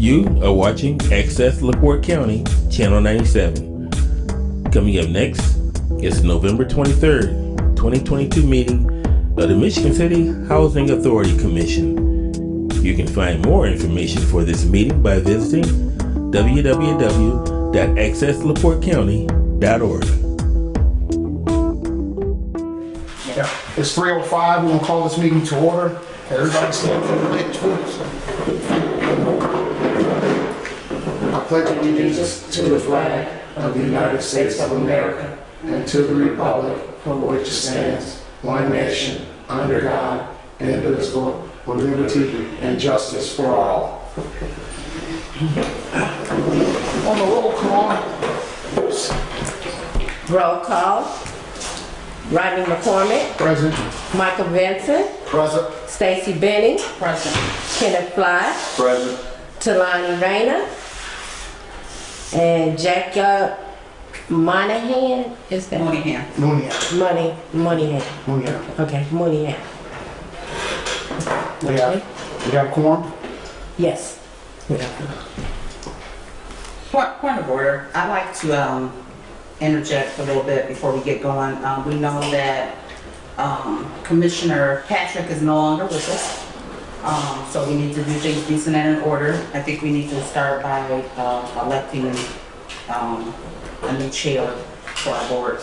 You are watching Access LaPorte County, Channel 97. Coming up next is the November 23rd, 2022 meeting of the Michigan City Housing Authority Commission. You can find more information for this meeting by visiting www.accesslaportecounty.org. Yeah, it's 3:05. We're gonna call this meeting to order. Everybody stand for the pledge, please. I pledge allegiance to the flag of the United States of America and to the republic for which it stands, one nation, under God, indivisible, with liberty and justice for all. On the roll call. Roll call. Rodney McCormick. Present. Michael Vincent. Present. Stacy Benning. Present. Kenneth Fly. Present. Talani Rayner. And Jacob Monahan. Is that? Monahan. Mooney. Monahan. Mooney. Okay, Monahan. We have quorum. Yes. Point of order. I'd like to interject a little bit before we get going. We know that Commissioner Patrick is no longer with us. So we need to do things decent and in order. I think we need to start by electing a new chair for our board.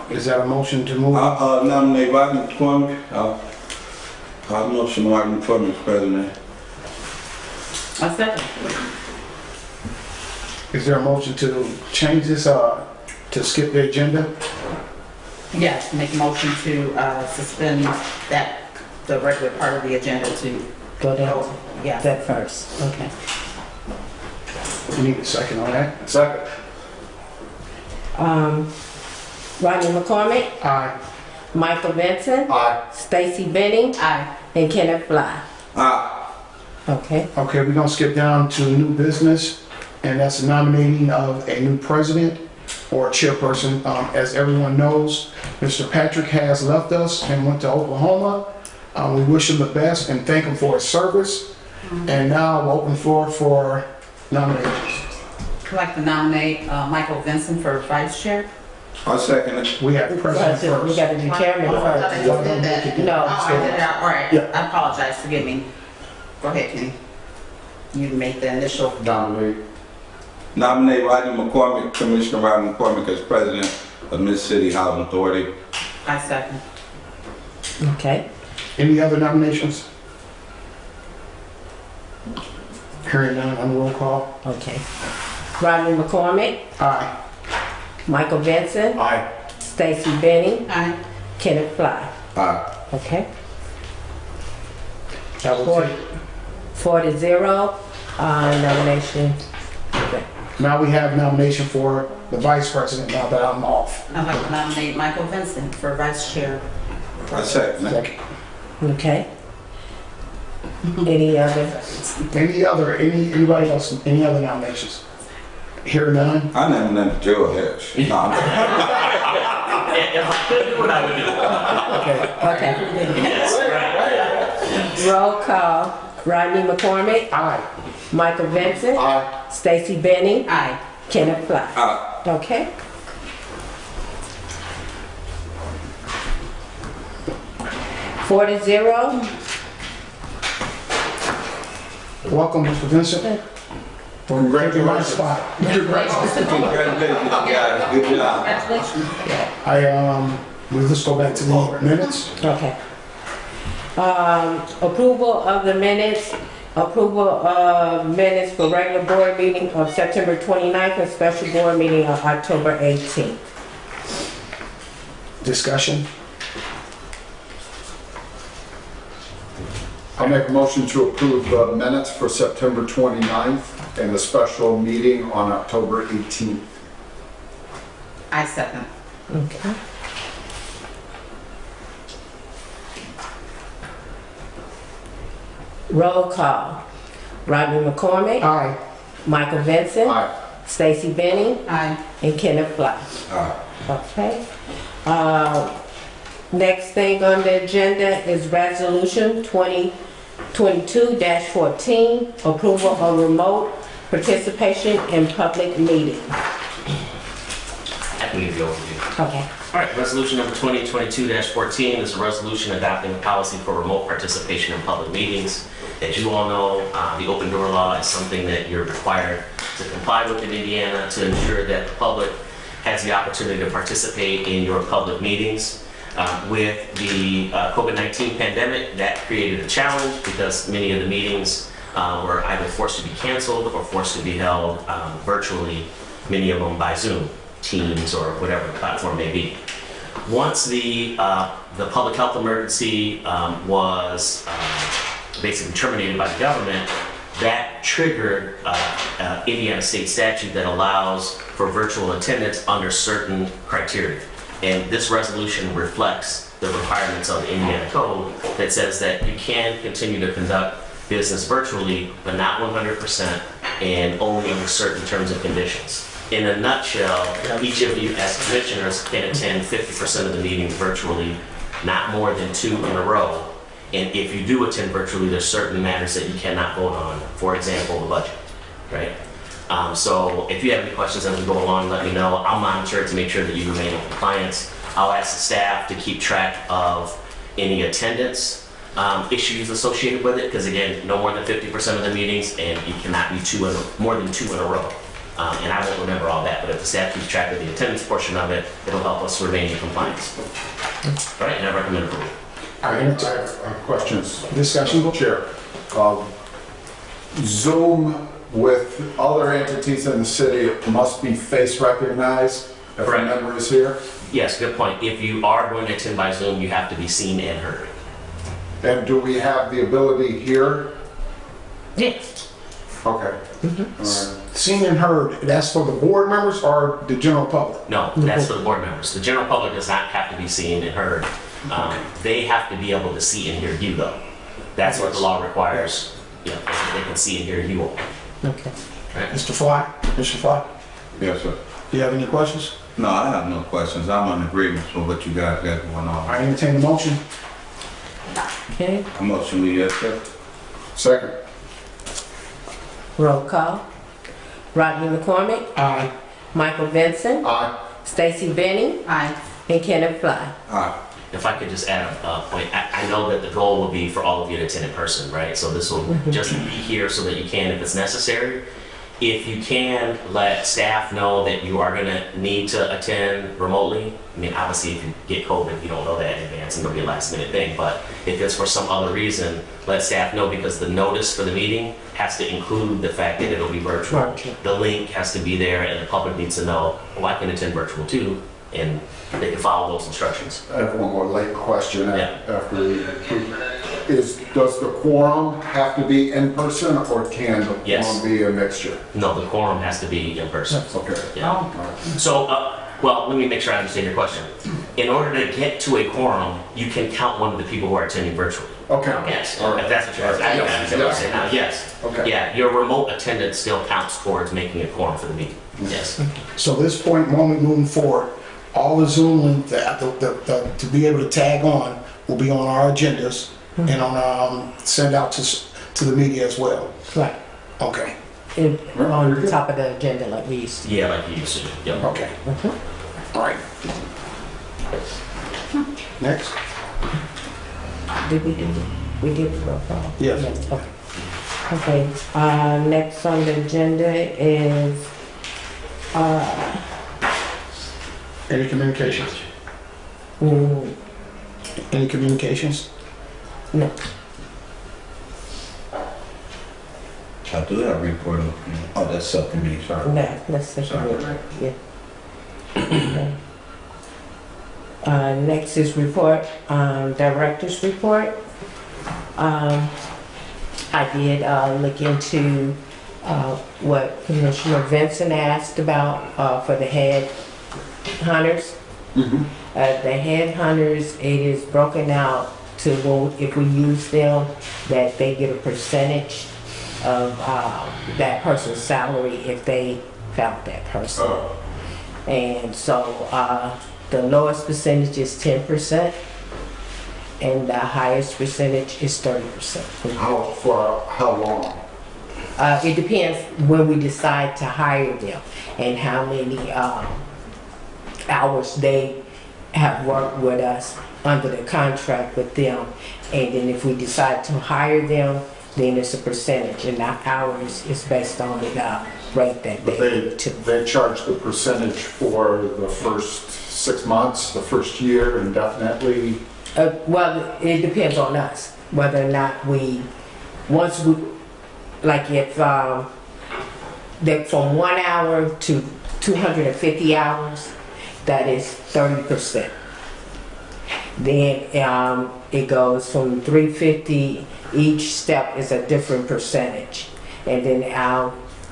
Is that a motion to move? Nominate Rodney McCormick. I'll motion Rodney McCormick, President. A second. Is there a motion to change this, to skip the agenda? Yes, make a motion to suspend the regular part of the agenda to Go down. yeah. That first. Okay. You need a second on that? Second. Rodney McCormick. Aye. Michael Vincent. Aye. Stacy Benning. Aye. And Kenneth Fly. Okay. Okay, we're gonna skip down to new business, and that's the nominating of a new president or chairperson. As everyone knows, Mr. Patrick has left us and went to Oklahoma. We wish him the best and thank him for his service. And now we'll open floor for nominations. I'd like to nominate Michael Vincent for vice chair. I'll second it. We have president We first. got to do chairman Oh, I thought first. I just did that. No. Oh, I did that. All right. Yeah. I apologize. Forgive me. Go ahead, Kenny. You make the initial. Nominate Rodney McCormick, Commissioner Rodney McCormick as President of Mississippi Housing Authority. I second. Okay. Any other nominations? Hearing none, on roll call. Okay. Rodney McCormick. Aye. Michael Vincent. Aye. Stacy Benning. Aye. Kenneth Fly. Aye. Okay. That will take. 4-0. Nomination. Okay. Now we have nomination for the vice president now that I'm off. I'd like to nominate Michael Vincent for vice chair. I second it. Second. Okay. Any other? Anybody else, any other nominations? Hear none? I nominate Joe Harris. No, I'm Okay. Roll call. Rodney McCormick. Aye. Michael Vincent. Aye. Stacy Benning. Aye. Kenneth Fly. Okay. 4-0. Welcome, Mr. Vincent. Congratulations. Spot. Congratulations, guys. Good job. Congratulations. We'll just go back to the minutes. Okay. Approval of the minutes. Approval of minutes for regular board meeting of September 29th and special board meeting of October 18th. Discussion. I'll make a motion to approve the minutes for September 29th and the special meeting on October 18th. I second. Okay. Roll call. Rodney McCormick. Aye. Michael Vincent. Aye. Stacy Benning. Aye. And Kenneth Fly. Okay. Next thing on the agenda is resolution 22-14, approval of remote participation in public meetings. I can give you an overview. Okay. All right, resolution number 2022-14 is a resolution adopting a policy for remote participation in public meetings. As you all know, the open door law is something that you're required to comply with in Indiana to ensure that the public has the opportunity to participate in your public meetings. With the COVID-19 pandemic, that created a challenge because many of the meetings were either forced to be canceled or forced to be held virtually, many of them by Zoom, Teams, or whatever the platform may be. Once the public health emergency was basically terminated by the government, that triggered Indiana state statute that allows for virtual attendance under certain criteria. And this resolution reflects the requirements of the Indiana Code that says that you can continue to conduct business virtually, but not 100% and only under certain terms and conditions. In a nutshell, each of you as commissioners can attend 50% of the meetings virtually, not more than 2 in a row. And if you do attend virtually, there's certain matters that you cannot vote on. For example, the budget, right? So if you have any questions as we go along, let me know. I'll monitor it to make sure that you remain in compliance. I'll ask the staff to keep track of any attendance issues associated with it, because again, no more than 50% of the meetings, and you cannot be more than 2 in a row. And I won't remember all that, but if the staff keeps track of the attendance portion of it, it'll help us remain in compliance. All right, and I recommend approval. I have questions. Discussion. Chair, Zoom with other entities in the city must be face recognized, if Correct. memory is here. Yes, good point. If you are going to attend by Zoom, you have to be seen and heard. And do we have the ability here? Yes. Okay. All right. Seen and heard, that's for the board members or the general public? No, that's for the board members. The general public does not have to be seen and heard. They have to be able to see and hear you, though. That's what the law requires. You know, they can see and hear you all. Okay. Mr. Fly? Mr. Fly? Yes, sir. Do you have any questions? No, I have no questions. I'm in agreement with what you guys got going on. I entertain the motion. Okay. A motion we accept. Second. Roll call. Rodney McCormick, Aye. Michael Vincent, Aye. Stacy Benning, Aye. and Kenneth Fly. Aye. If I could just add a point, I know that the goal will be for all of you to attend in person, right? So this will just be here so that you can, if it's necessary. If you can, let staff know that you are gonna need to attend remotely. I mean, obviously, if you get COVID, you don't know that in advance and it'll be a last minute thing. But if it's for some other reason, let staff know, because the notice for the meeting has to include the fact that it'll be virtual. Virtual. The link has to be there and the public needs to know, oh, I can attend virtual too. And they can follow those instructions. I have one more late question Yeah. after we, does the quorum have to be in person or can the Yes. quorum be a mixture? No, the quorum has to be in person. Okay. Yeah. All right. So, well, let me make sure I understand your question. In order to get to a quorum, you can count one of the people who are attending virtually. Okay. Yes, All right. if that's what you're asking. I know what you're saying now, yes. Okay. Yeah, your remote attendance still counts towards making a quorum for the meeting. Yes. So this point, when we moving forward, all the Zoom link to be able to tag on will be on our agendas and on send out to the media as well. Right. Okay. On the top of the agenda like we used to. Yeah, like you used to. Yep. Okay. All right. Next. Did we do it? We did the roll call? Yes. Okay. Okay, next on the agenda is, Any communications? mm, Any communications? no, I do have a report of, oh, that's subcommittee, sorry. no, let's see. Sorry. Yeah. Okay. Next is report, director's report. I did look into what Commissioner Vincent asked about for the head hunters. The head hunters, it is broken out to, well, if we use them, that they get a percentage of that person's salary if they found that person. And so the lowest percentage is 10%. and the highest percentage is 30%. For how long? It depends when we decide to hire them and how many hours they have worked with us under the contract with them. And then if we decide to hire them, then it's a percentage, and the hours is based on the rate that But they charge the percentage for the first 6 months, the first year, indefinitely? Well, it depends on us, whether or not once we, like if, that from 1 hour to 250 hours, that is 30%. Then it goes from 350, each step is a different percentage. And then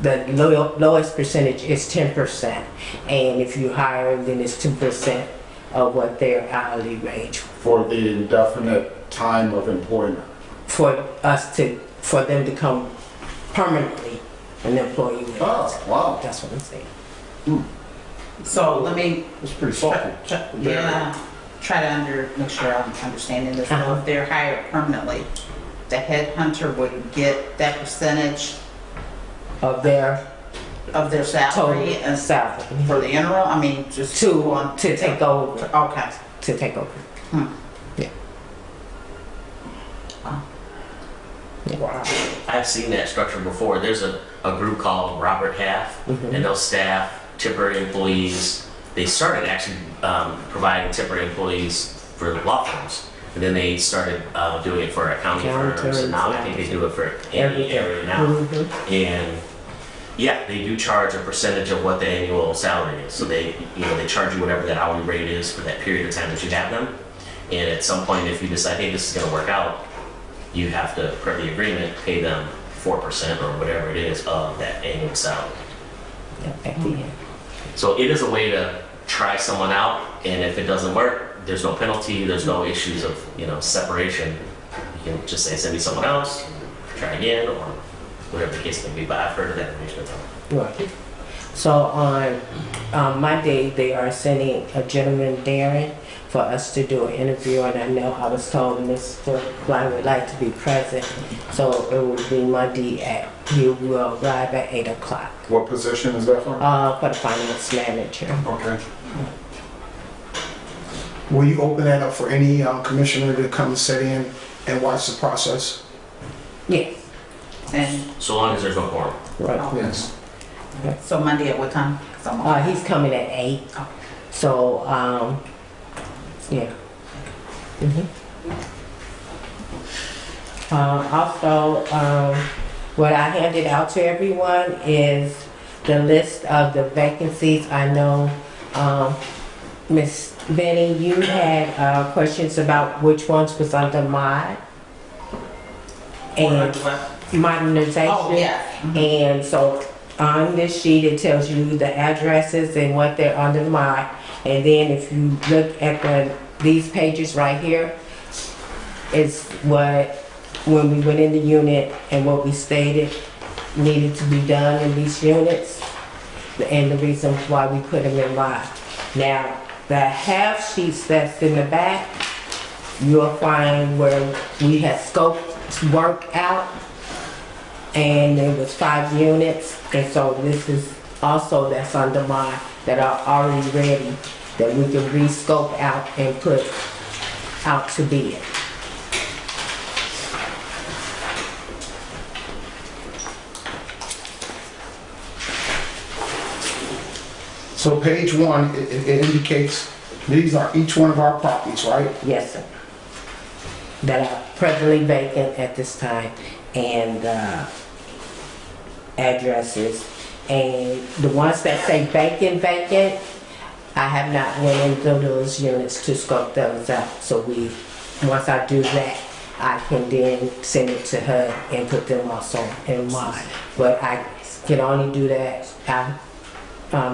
the lowest percentage is 10%. And if you hire, then it's 2% of what their hourly wage For the indefinite time of employment? for them to come permanently an employee with us. Oh, wow. That's what I'm saying. So let me, That's pretty salty. try to make sure I'm understanding this. So if they're hired permanently, the headhunter would get that percentage Of their of their salary total and salary for the interim, I mean, just to take over. Okay. To take over. Wow. I've seen that structure before. There's a group called Robert Half, and they'll staff temporary employees. They started actually providing temporary employees for law firms, and then they started doing it for accounting firms, and now I think they do it for any area now. And yeah, they do charge a percentage of what the annual salary is. So they charge you whatever that hourly rate is for that period of time that you have them. And at some point, if you decide, hey, this is going to work out, you have to, per the agreement, pay them 4% or whatever it is of that annual salary. At the end. So it is a way to try someone out, and if it doesn't work, there's no penalty, there's no issues of separation. You can just say, send me someone else, try again, or whatever the case may be. But I've heard of that arrangement. Right. So on Monday, they are sending a gentleman, Darren, for us to do an interview, and I know I was told Mr. Blind would like to be present, so it will be Monday he will arrive at 8 o'clock. What position is that for? For the finance manager. Okay. Will you open that up for any commissioner to come sit in and watch the process? Yes. And So long as there's no quorum. Right. Yes. so Monday at what time? 'Cause I'm on- He's coming at 8. Oh. So, yeah. Also, what I handed out to everyone is the list of the vacancies. I know, Ms. Benny, you had questions about which ones was under mod and modernization. Oh, yeah. And so on this sheet, it tells you the addresses and what they're under mod. And then if you look at these pages right here, is when we went in the unit and what we stated needed to be done in these units, and the reason why we put them in mod. Now, the half sheets that's in the back, you'll find where we had scoped work out, and it was 5 units, and so this is also that's under mod that are already ready, that we can re-scope out and put out to bid. So page 1, it indicates these are each one of our properties, right? Yes, sir. That are presently vacant at this time, and addresses. And the ones that say vacant, I have not went into those units to scope those out. So once I do that, I can then send it to her and put them also in mine. But I can only do that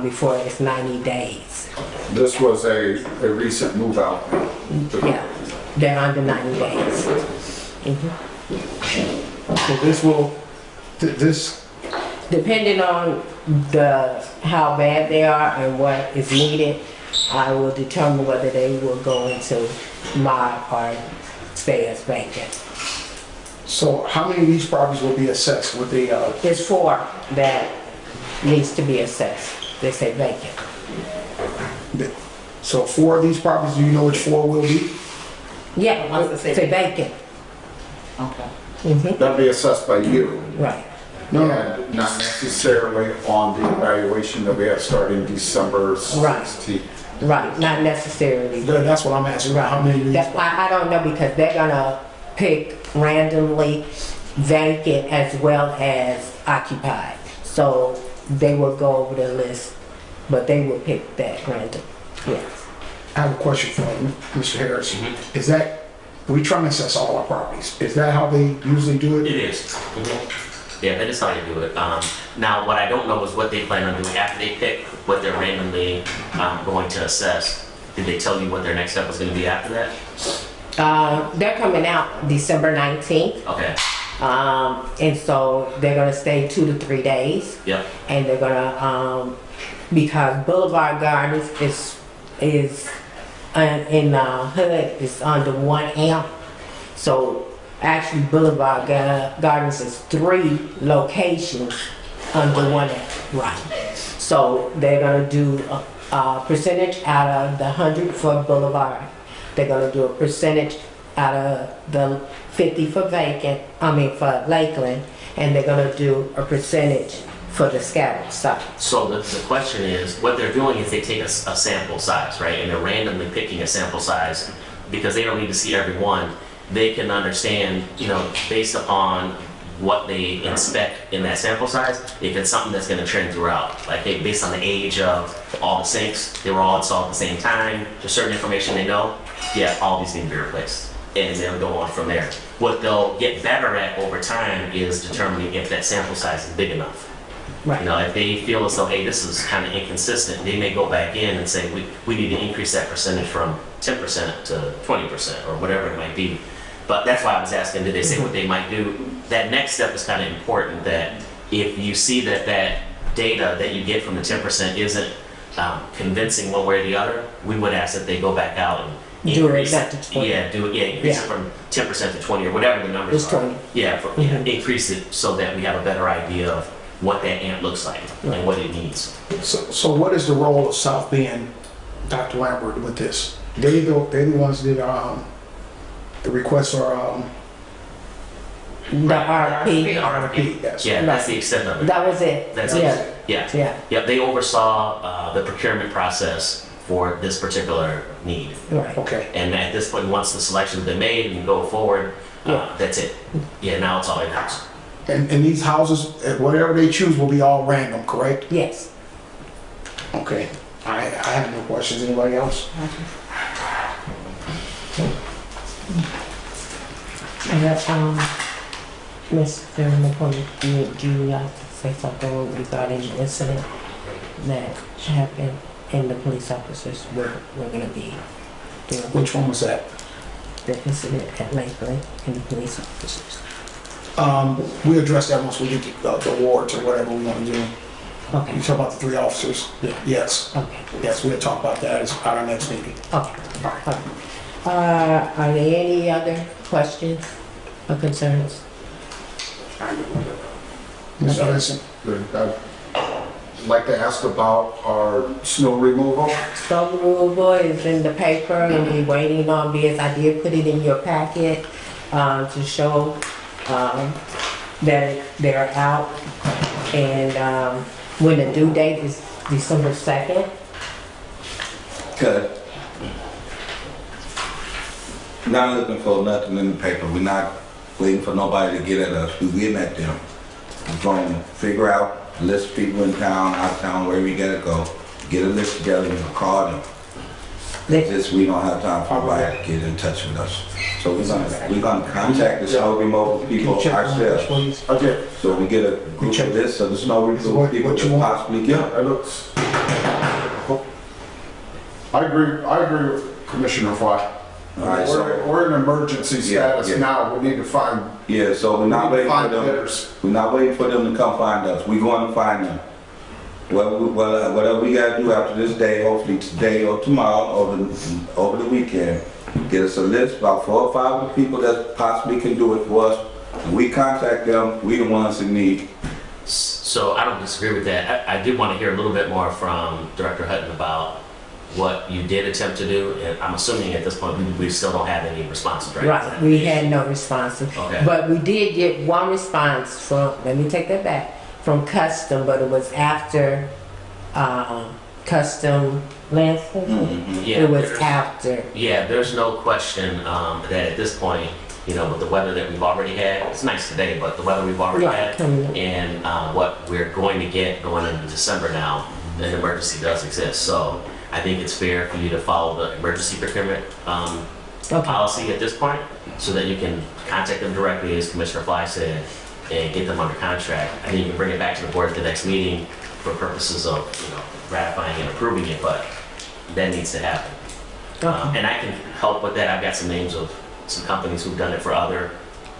before it's 90 days. This was a recent move out. Yeah, they're under 90 days. So this Depending on how bad they are and what is needed, I will determine whether they will go into mod or stay as vacant. So how many of these properties will be assessed with the, There's 4 that needs to be assessed. They say vacant. so 4 of these properties, do you know which 4 will be? Yeah, What's the say vacant. Okay. That'll be assessed by you. Right. No, no. And not necessarily on the evaluation that we have starting December Right. 16th. Right, not necessarily. That's what I'm asking, how many of these? That's why I don't know, because they're gonna pick randomly vacant as well as occupied. So they will go over the list, but they will pick that random. Yes. I have a question for Mr. Harris. Is that, we trying to assess all our properties. Is that how they usually do It it? is. Yeah, that is how they do it. Now, what I don't know is what they plan on doing after they pick what they're randomly going to assess. Did they tell you what their next step was going to be after that? They're coming out December 19th. Okay. And so they're gonna stay 2 to 3 days. Yep. And they're gonna, because Boulevard Gardens is in HUD is under 1 amp. So actually Boulevard Gardens is 3 locations under 1 amp. Right. So they're gonna do a percentage out of the 100 for Boulevard. They're gonna do a percentage out of the 50 for vacant, for Lakeland, and they're gonna do a percentage for the scattered site. So the question is, what they're doing is they take a sample size, right? And they're randomly picking a sample size because they don't need to see every one. They can understand, based upon what they inspect in that sample size, if it's something that's gonna trend throughout. Like based on the age of all the sinks, they were all installed at the same time, there's certain information they know, yeah, all these need to be replaced. And they'll go on from there. What they'll get better at over time is determining if that sample size is big enough. Right. If they feel as though, hey, this is kind of inconsistent, they may go back in and say, we need to increase that percentage from 10% to 20% or whatever it might be. But that's why I was asking, did they say what they might do? That next step is kind of important, that if you see that data that you get from the 10% isn't convincing one way or the other, we would ask that they go back out and Do it increase back to 20. Increase it from 10% to 20 or whatever the numbers It's are. 20. Yeah, increase it so that we have a better idea of what that amp looks like and what it needs. So what is the role of South Bend, Dr. Lambert, with this? They're the ones that, the request for, The RFP, RFP, yes. Yeah, that's the extent of it. that was it. That's Yeah. it. Yeah. Yeah, Yep, they oversaw the procurement process for this particular need. right. Okay. And at this point, once the selection's been made and go forward, Yeah. that's it. Yeah, now it's all in-house. And these houses, whatever they choose will be all random, correct? Yes. Okay. I have no questions. Anybody else? Mr. McCormick, do you like to say something regarding the incident that happened and the police officers were gonna be doing? Which one was that? The incident at Lakeland and the police officers. We address that once we get the awards or whatever we want to do. Okay, You talk about the 3 officers? Yeah. Yes. okay, Yes, we'll talk about that at our next meeting. okay. Are there any other questions or concerns? Mr. Benson? I'd like to ask about our snow removal. Snow removal is in the paper and we're waiting on bids. I did put it in your packet to show that they're out. And when the due date is December 2nd. Good. Not looking for nothing in the paper. We're not waiting for nobody to get at us. We're getting at them. We're going to figure out a list of people in town, out of town, wherever we gotta go. Get a list together and call them. Just we don't have time for nobody to get in touch with us. So we're gonna contact the snow removal people Can you check on that, ourselves. please? Okay. So we get a group check. of this of the snow removal What people you that want? possibly Yeah, can. it looks. I agree with Commissioner Fry. All right, so, We're in emergency Yeah, status yeah. now. We need to find, yeah, so we're not waiting for find them. bidders. We're not waiting for them to come find us. We're going to find them. Whatever we gotta do after this day, hopefully today or tomorrow or over the weekend, get us a list, about 4 or 5 of the people that possibly can do it for us. And we contact them, we the ones in need. So I don't disagree with that. I did want to hear a little bit more from Director Hutton about what you did attempt to do, and I'm assuming at this point we still don't have any responses, right? Right, we had no responses. Okay. But we did get one response from, let me take that back, from Custom, but it was after, Custom Landscaping. Yeah, It was there's- after. Yeah, there's no question that at this point, you know, with the weather that we've already had, it's nice today, but the weather we've already Right, had coming up. and what we're going to get going into December now, an emergency does exist. So I think it's fair for you to follow the emergency procurement Okay. policy at this point so that you can contact them directly, as Commissioner Fly said, and get them under contract. I think you can bring it back to the board at the next meeting for purposes of, you know, ratifying and approving it, but that needs to happen. Okay. And I can help with that. I've got some names of some companies who've done it for other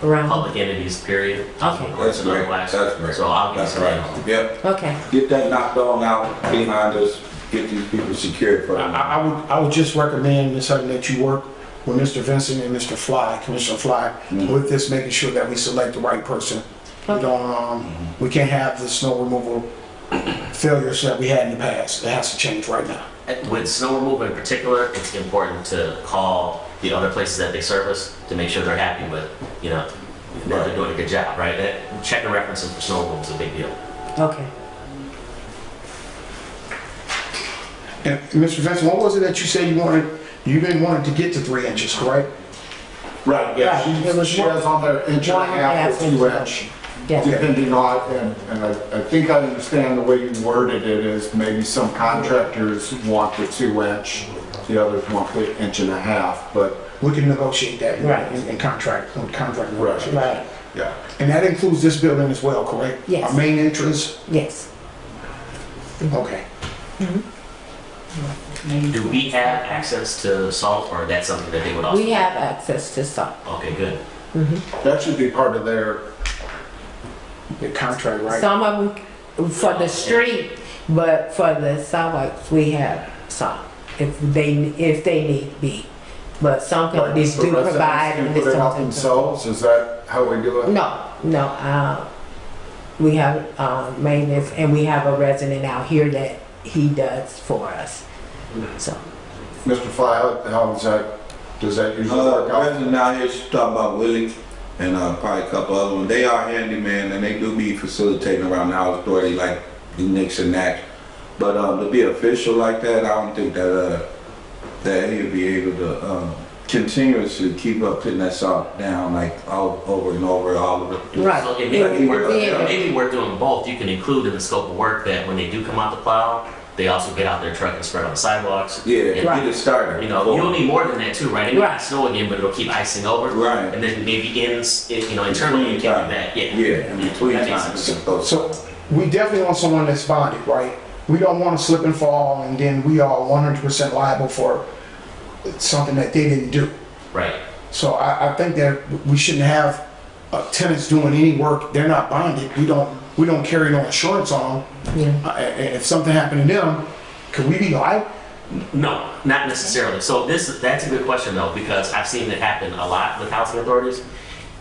Around, public entities, period. Okay. That's great, that's great. So I'll get That's some right. names. Yep, okay. get that knocked on out behind us, get these people secured for them. I would just recommend, Ms. Hutton, that you work with Mr. Vincent and Mr. Fly, Commissioner Fly, with this, making sure that we select the right person. We don't, we can't have the snow removal failures that we had in the past. It has to change right now. With snow removal in particular, it's important to call the other places that they service to make sure they're happy with, you know, that they're doing a good job, right? Checking references for snow removal is a big deal. Okay. And Mr. Vincent, what was it that you said you didn't want it to get to 3 inches, correct? Right, yeah, Right, it was she has on there 1.5 inch or 1.5 2 inch, Yes. depending on, and I think I understand the way you worded it is maybe some contractors want the 2 inch, the others want the 1.5 inch, but, We can negotiate that Right. in contract negotiation. Right, yeah. And that includes this building as well, correct? Yes. Our main entrance? yes. Okay. Do we have access to salt, or that's something that they would also? We have access to salt. Okay, good. That should be part of their, The contract, right? Some of them for the street, but for the sidewalks, we have salt if they need be. But some companies the do residents provide. can and put it's it out something- themselves, is that how we do it? No, we have maintenance and we have a resident out here that he does for us. So, Mr. Fly, how is that, does that usually work out? President out here, she's talking about Willie and probably a couple other ones. They are handyman and they do be facilitating around the house authority, like do nicks and knacks. But to be official like that, I don't think that that he'll be able to continuously keep up putting that salt down like over and over all of it. right. So it It may be would worth, be it in may be worth doing both. You can include in the scope of work that when they do come out the plow, they also get out their truck and spread on the sidewalks. Yeah, And, get it started. you know, you'll need more than that too, right? It may Right. not snow again, but it'll keep icing over. Right. And then maybe internally you can do that. Yeah. Yeah, in between That makes times. sense. So we definitely want someone that's bonded, right? We don't want to slip and fall and then we are 100% liable for something that they didn't do. Right. So I think that we shouldn't have tenants doing any work. They're not bonded. We don't carry no insurance on them. Yeah. And if something happened to them, could we be liable? No, not necessarily. So that's a good question though, because I've seen it happen a lot with housing authorities.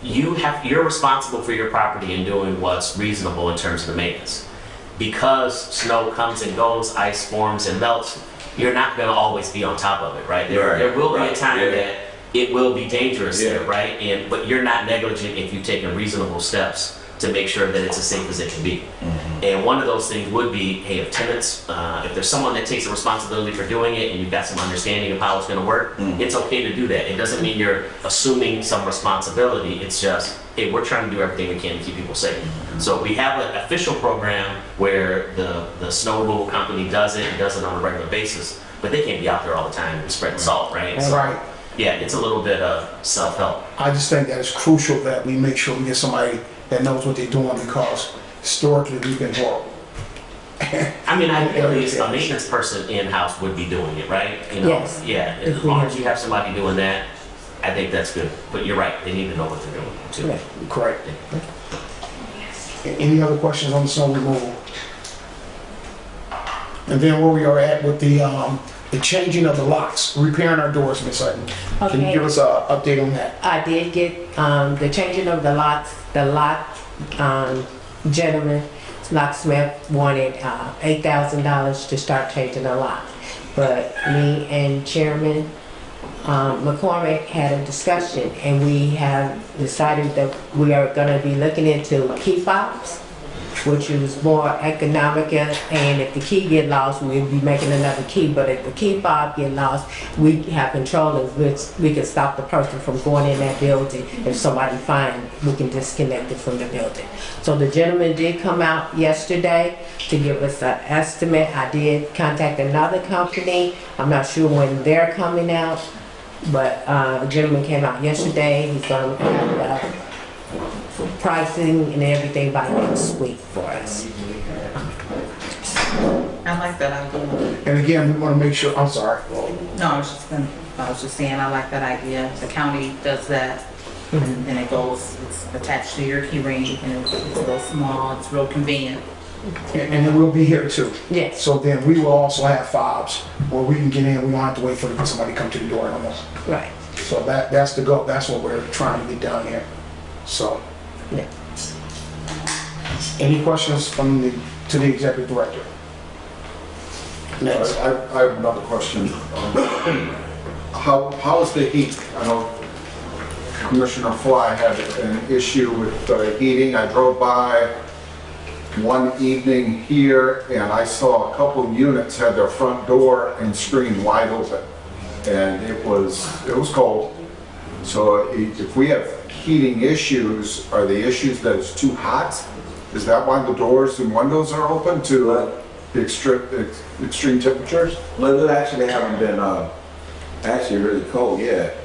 You're responsible for your property and doing what's reasonable in terms of the maintenance. Because snow comes and goes, ice forms and melts, you're not gonna always be on top of it, right? There will be a time that it will be dangerous there, right? But you're not negligent if you've taken reasonable steps to make sure that it's as safe as it can be. And one of those things would be, hey, if tenants, if there's someone that takes the responsibility for doing it and you've got some understanding of how it's gonna work, it's okay to do that. It doesn't mean you're assuming some responsibility, it's just, hey, we're trying to do everything we can to keep people safe. So we have an official program where the snow removal company does it and does it on a regular basis, but they can't be out there all the time and spreading salt, right? So, Right. yeah, it's a little bit of self-help. I just think that it's crucial that we make sure we get somebody that knows what they're doing because historically we've been horrible. I mean, ideally, a maintenance person in-house would be doing it, right? You know, Yes. yeah, If as we long have- as you have somebody doing that, I think that's good. But you're right, they need to know what they're doing too. Right. Correct. Any other questions on the snow removal? And then where we are at with the the changing of the locks, repairing our doors, Ms. Sutton. Can you Okay. give us an update on that? I did get the changing of the locks. The lock gentleman, locksmith, wanted $8,000 to start changing the lock. But me and Chairman McCormick had a discussion, and we have decided that we are going to be looking into key fobs, which is more economical, and if the key get lost, we'll be making another key, but if the key fob get lost, we have control of which we can stop the person from going in that building. If somebody find it, we can disconnect it from the building. So the gentleman did come out yesterday to give us an estimate. I did contact another company. I'm not sure when they're coming out, but the gentleman came out yesterday. He's gonna have pricing and everything by next week for us. I like that idea. And again, we want to make sure, I'm sorry. No, I was just saying, I like that idea. The county does that, and then it goes, it's attached to your key ring, and it's real small, it's real convenient. And then we'll be here too. Yes, So then we will also have fobs where we can get in, we don't have to wait for somebody to come to the door no more. right. So that's the goal, that's what we're trying to get down here. So, Yeah. any questions to the executive director? Next. I have another question. How is the heat? I know Commissioner Fly had an issue with heating. I drove by one evening here and I saw a couple of units had their front door and screen wide open. And it was cold. So if we have heating issues, are the issues that it's too hot? Is that why the doors and windows are open to the extreme temperatures? Well, it actually haven't been actually really cold yet.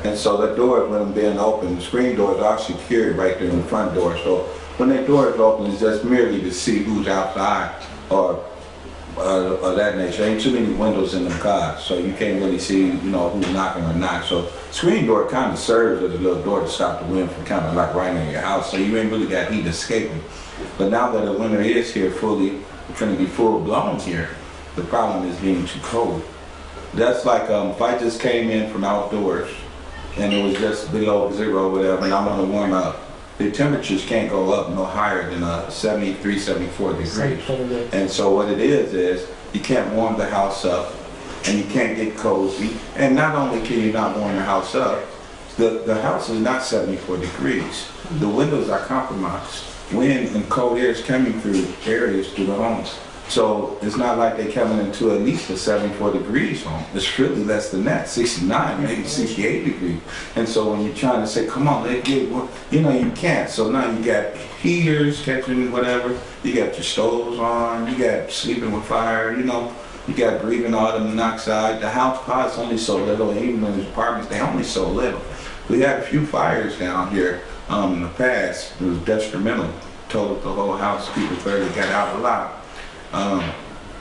And so the doors, when them being open, the screen doors are secured right there in the front door. So when the doors open, it's just merely to see who's outside or that nature. Ain't too many windows in them cars, so you can't really see, who's knocking or not. So screen door kind of serves as a little door to stop the wind from kind of like right in your house. So you ain't really got heat escaping. But now that the winter is here fully, it's going to be full blown here. The problem is being too cold. That's like if I just came in from outdoors and it was just below 0 or whatever, and I'm going to warm up. The temperatures can't go up no higher than 73, 74 degrees. And so what it is you can't warm the house up and you can't get cozy. And not only can you not warm the house up, the house is not 74 degrees. The windows are compromised. Wind and cold air is coming through areas through the homes. So it's not like they're coming into at least a 74 degrees home. It's really less than that, 69, maybe 68 degrees. And so when you're trying to say, come on, let's get, you can't. So now you got heaters catching whatever, you got your stoves on, you got sleeping with fire, you got breathing all the monoxide. The house pot's only so little, even in the apartments, they only so little. We had a few fires down here in the past. It was detrimental. Totaled the whole house. People thoroughly got out a lot.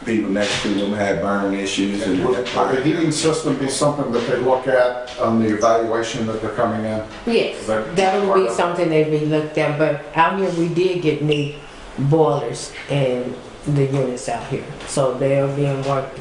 People next to them had burn issues. And Will the heating system be something that they look at on the evaluation that they're coming in? Yes, that would be something that we looked at, but out here we did get new boilers in the units out here, so they're being worked.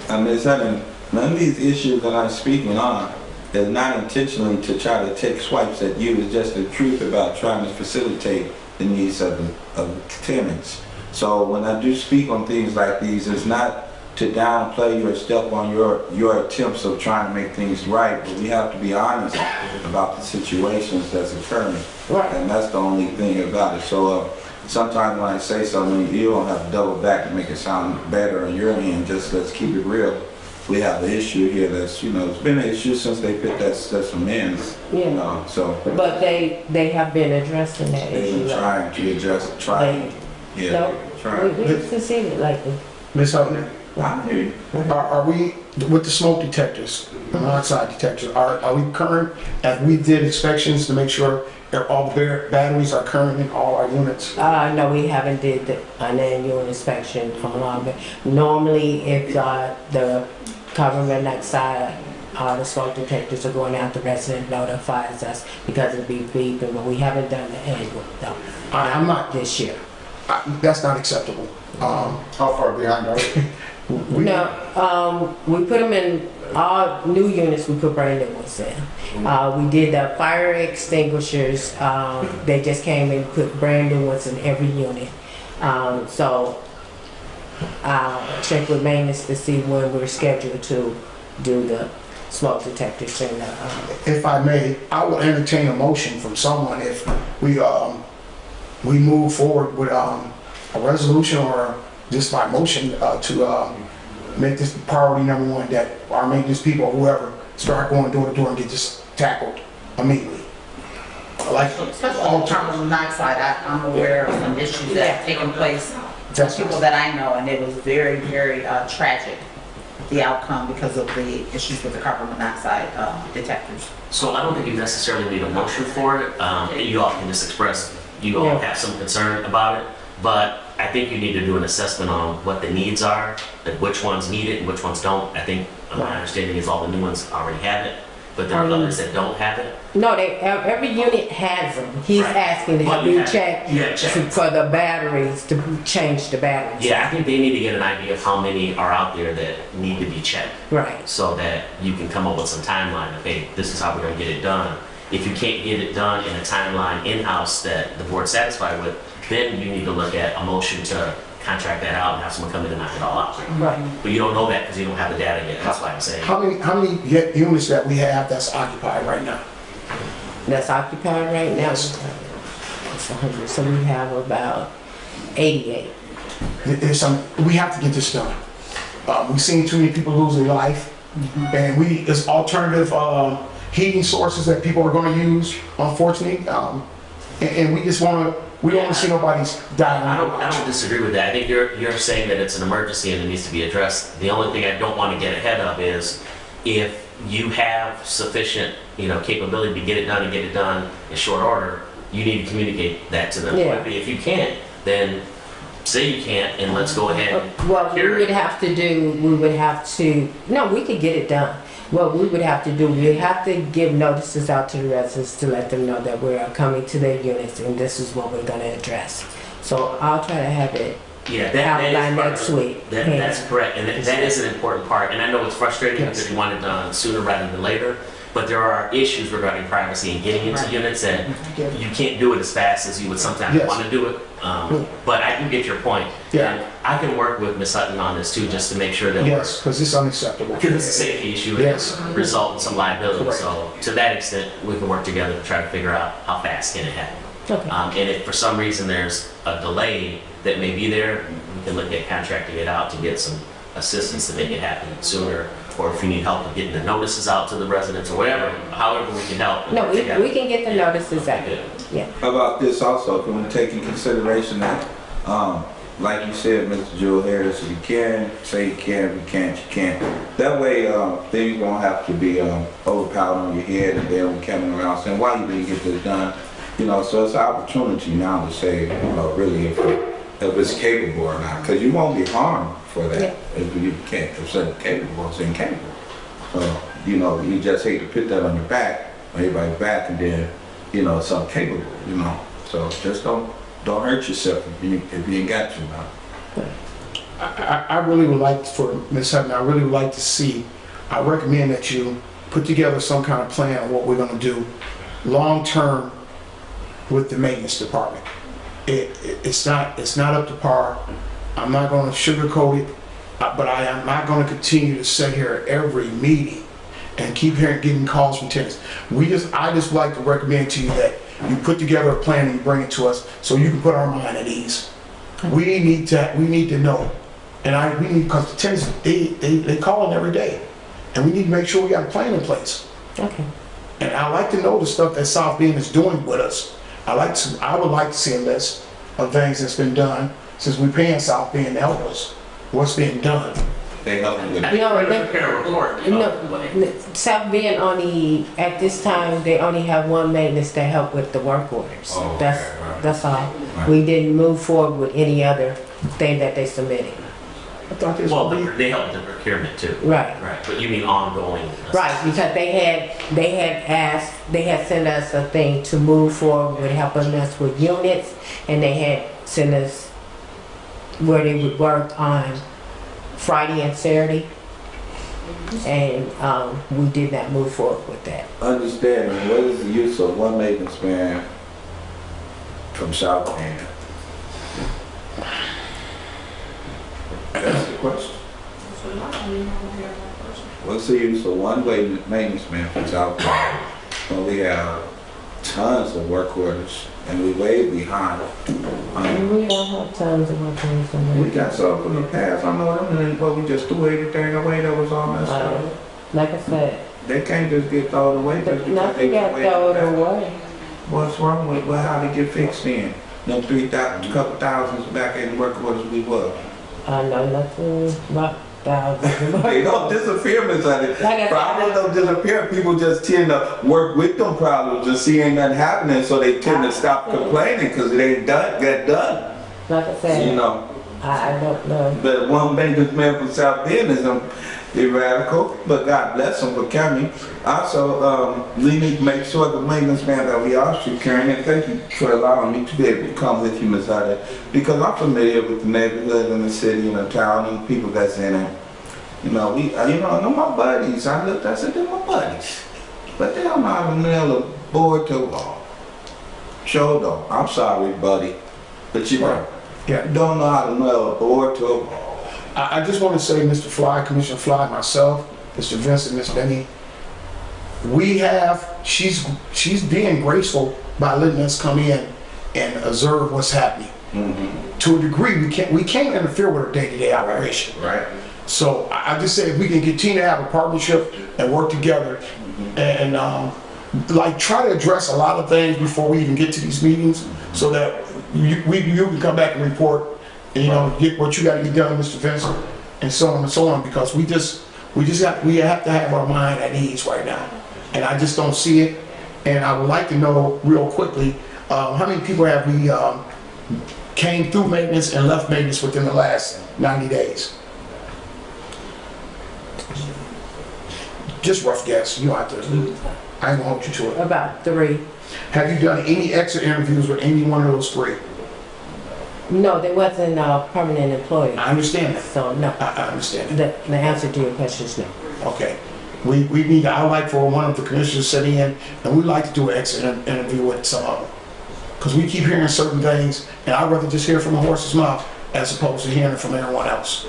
Ms. Hutton, none of these issues that I'm speaking on is not intentionally to try to take swipes at you. It's just the truth about trying to facilitate the needs of the tenants. So when I do speak on things like these, it's not to downplay or step on your attempts of trying to make things right, but we have to be honest about the situations that's occurring. Right. And that's the only thing about it. So sometimes when I say something, you don't have to double back and make it sound better on your end. Just let's keep it real. We have an issue here that's, it's been an issue since they put that system in. Yeah. So But they have been addressing that they've issue. been trying to adjust, trying. So, trying. we succeeded lately. Ms. Hutton, I hear you. are we, with the smoke detectors, monoxide detectors, are we current? Have we did inspections to make sure that all the batteries are current in all our units? No, we haven't did an annual inspection on it. Normally, if the carbon monoxide, the smoke detectors are going out, the resident notifies us because it'd be beeping, but we haven't done the annual though. I'm not, This year. That's not acceptable. How far behind are you? No, we put them in, all new units, we put brand new ones in. We did the fire extinguishers, they just came and put brand new ones in every unit. So I'll check with maintenance to see when we're scheduled to do the smoke detectors and If I may, I will entertain a motion from someone if we move forward with a resolution or just by motion to make this priority number one, that our maintenance people or whoever start going door to door and get this tackled immediately. Like Especially on carbon monoxide, I'm aware of some issues that have taken place That's- with people that I know, and it was very, very tragic, the outcome because of the issues with the carbon monoxide detectors. So I don't think you necessarily need a motion for it. You all can just express, you all have some concern about it. But I think you need to do an assessment on what the needs are, and which ones need it and which ones don't. I think my understanding is all the new ones already have it, but there are others that don't have it. no, every unit has them. He's Right. asking to Well, have you me have- check you have checked. for the batteries, to change the batteries. Yeah, I think they need to get an idea of how many are out there that need to be checked, Right. so that you can come up with some timeline of, hey, this is how we're gonna get it done. If you can't get it done in a timeline in-house that the board's satisfied with, then you need to look at a motion to contract that out and have someone come in and knock it all out. Right. But you don't know that because you don't have the data yet, that's why I'm saying. how many units that we have that's occupied right now? That's occupied right now. Yes. It's 100, so we have about 88. We have to get this done. We've seen too many people lose their life, and it's alternative heating sources that people are going to use, unfortunately. And we just want to, we don't want to see nobody's dying. I don't disagree with that. I think you're saying that it's an emergency and it needs to be addressed. The only thing I don't want to get ahead of is if you have sufficient, capability to get it done and get it done in short order, you need to communicate that to them. Yeah. If you can't, then say you can't and let's go ahead. Well, we Hear would it. have to, no, we could get it done. What we would have to do, we have to give notices out to the residents to let them know that we're coming to their units and this is what we're gonna address. So I'll try to have it Yeah, that is outlined part next of it. week. That's correct, and that is an important part. And I know it's frustrating Yes. because you want it done sooner rather than later, but there are issues regarding privacy and getting into units that you can't do it as fast as you would sometimes Yes. want to do it. But I do get your point. Yeah. And I can work with Ms. Hutton on this too, just to make sure that Yes, because it's unacceptable. because it's a safety issue Yes. and result in some liability. Correct. So to that extent, we can work together to try to figure out how fast can it happen. Okay. And if for some reason there's a delay that may be there, we can look at contracting it out to get some assistance to make it happen sooner. Or if you need help with getting the notices out to the residents or whatever, however we can help. No, we together. can get the notices out. Good. Yeah. How about this also, can we take in consideration that, like you said, Mr. Jewel Harris, if you can, say you can, if you can't, you can't. That way, things won't have to be overpowered on your head and then we coming around saying, why you didn't get this done? So it's an opportunity now to say, really if it's capable or not, because you won't be harmed for that if you can't, if it's capable, it's incapable. So, you just hate to put that on your back, on everybody's back, and then, it's incapable, So just don't hurt yourself if you ain't got to now. I really would like for Ms. Hutton, I really would like to see, I recommend that you put together some kind of plan on what we're going to do long-term with the maintenance department. It's not up to par. I'm not going to sugarcoat it, but I am not going to continue to sit here every meeting and keep getting calls from tenants. I just like to recommend to you that you put together a plan and you bring it to us so you can put our mind at ease. We need to know, and because the tenants they calling every day, and we need to make sure we got a plan in place. Okay. And I like to know the stuff that South Bend is doing with us. I would like to see a list of things that's been done since we're paying South Bend to help us. What's being done? They help you with I it. think we're gonna prepare a report. No, South Bend only, at this time, they only have one maintenance that help with the work orders. Oh, okay, right. That's all. Right. We didn't move forward with any other thing that they submitted. I thought this Well, would be. they help with the procurement too. Right. Right, but you mean ongoing? Right, because they had sent us a thing to move forward with helping us with units, and they had sent us where they would work on Friday and Saturday. And we did not move forward with that. Understanding, what is the use of one maintenance man from South End? That's the question. What's the use of one maintenance man from South End when we have tons of work orders and we way behind? We don't have tons of work on We somewhere. got some in the past, I know them, but we just threw everything away that was all messed up. Like I said, They can't just get thrown away just because nothing they got thrown away. What's wrong with, well, how to get fixed then? Them 3,000, couple thousands back in work orders we were. I know nothing about thousands. They don't disappear, Miss Honey. Like I said, Problems don't disappear. People just tend to work with them problems and see ain't nothing happening, so they tend to stop complaining because it ain't done, get done. Like I said, You know, I don't know. but one maintenance man from South Bend is radical, but God bless them for coming. Also, we need to make sure the maintenance man that we are securing, and thank you for allowing me to be able to come with you, Ms. Honey, because I'm familiar with the neighborhood and the city and the town and the people that's in it. You know, I know my buddies. I looked, I said, they're my buddies. But they don't know how to nail a board to a wall. Sure don't. I'm sorry, buddy. But you Right. Yeah. don't know how to nail a board to a wall. I just want to say, Mr. Fly, Commissioner Fly, myself, Mr. Vincent, Ms. Benny, she's being graceful by letting us come in and observe what's happening. To a degree, we can't interfere with her day-to-day operation. Right. So I just say if we can continue to have a partnership and work together and like try to address a lot of things before we even get to these meetings so that you can come back and report and, you know, get what you got to get done, Mr. Vincent, and so on and so on, because we have to have our mind at ease right now. And I just don't see it. And I would like to know real quickly, how many people have we came through maintenance and left maintenance within the last 90 days? Just rough guess. You don't have to, I ain't gonna hold you to it. About 3. Have you done any exit interviews with any one of those 3? No, there wasn't a permanent employee. I understand that. So no, I understand that. the answer to your question is no. Okay. We need, I would like for one of the commissioners to sit in, and we'd like to do an exit interview with some of them. Because we keep hearing certain things, and I'd rather just hear from the horse's mouth as opposed to hearing it from everyone else.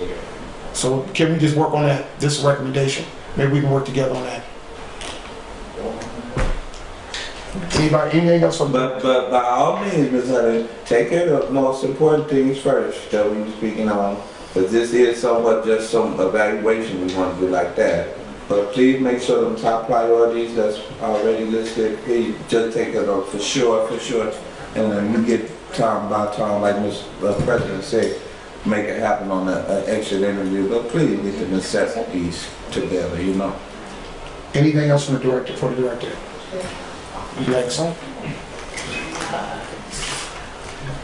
So can we just work on that, this recommendation? Maybe we can work together on that. Anybody, anything else from But by all means, Ms. Honey, take care of the most important things first that we're speaking on. But this is somewhat just some evaluation we want to do like that. But please make sure them top priorities that's already listed, please just take it up for sure. And then you get time by time, like Ms. President said, make it happen on the exit interview. But please get the necessities together, you know. anything else from the director, for the director? Next.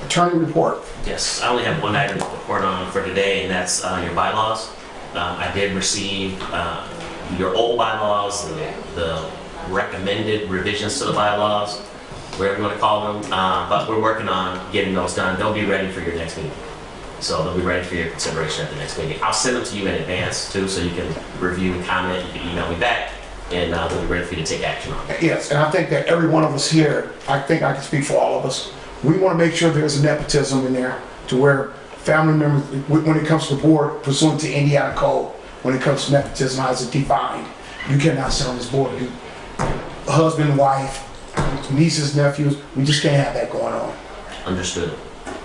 Attorney report. Yes, I only have one item to report on for today, and that's your bylaws. I did receive your old bylaws, the recommended revisions to the bylaws, whatever you want to call them, but we're working on getting those done. They'll be ready for your next meeting. So they'll be ready for your consideration at the next meeting. I'll send them to you in advance too, so you can review and comment, you can email me back, and we'll be ready for you to take action on it. Yes, and I think that every one of us here, I think I can speak for all of us, we want to make sure there's a nepotism in there to where family members, when it comes to the board, pursuant to Indiana code, when it comes to nepotism, how is it defined? You cannot sit on this board, you, husband, wife, nieces, nephews, we just can't have that going on. Understood.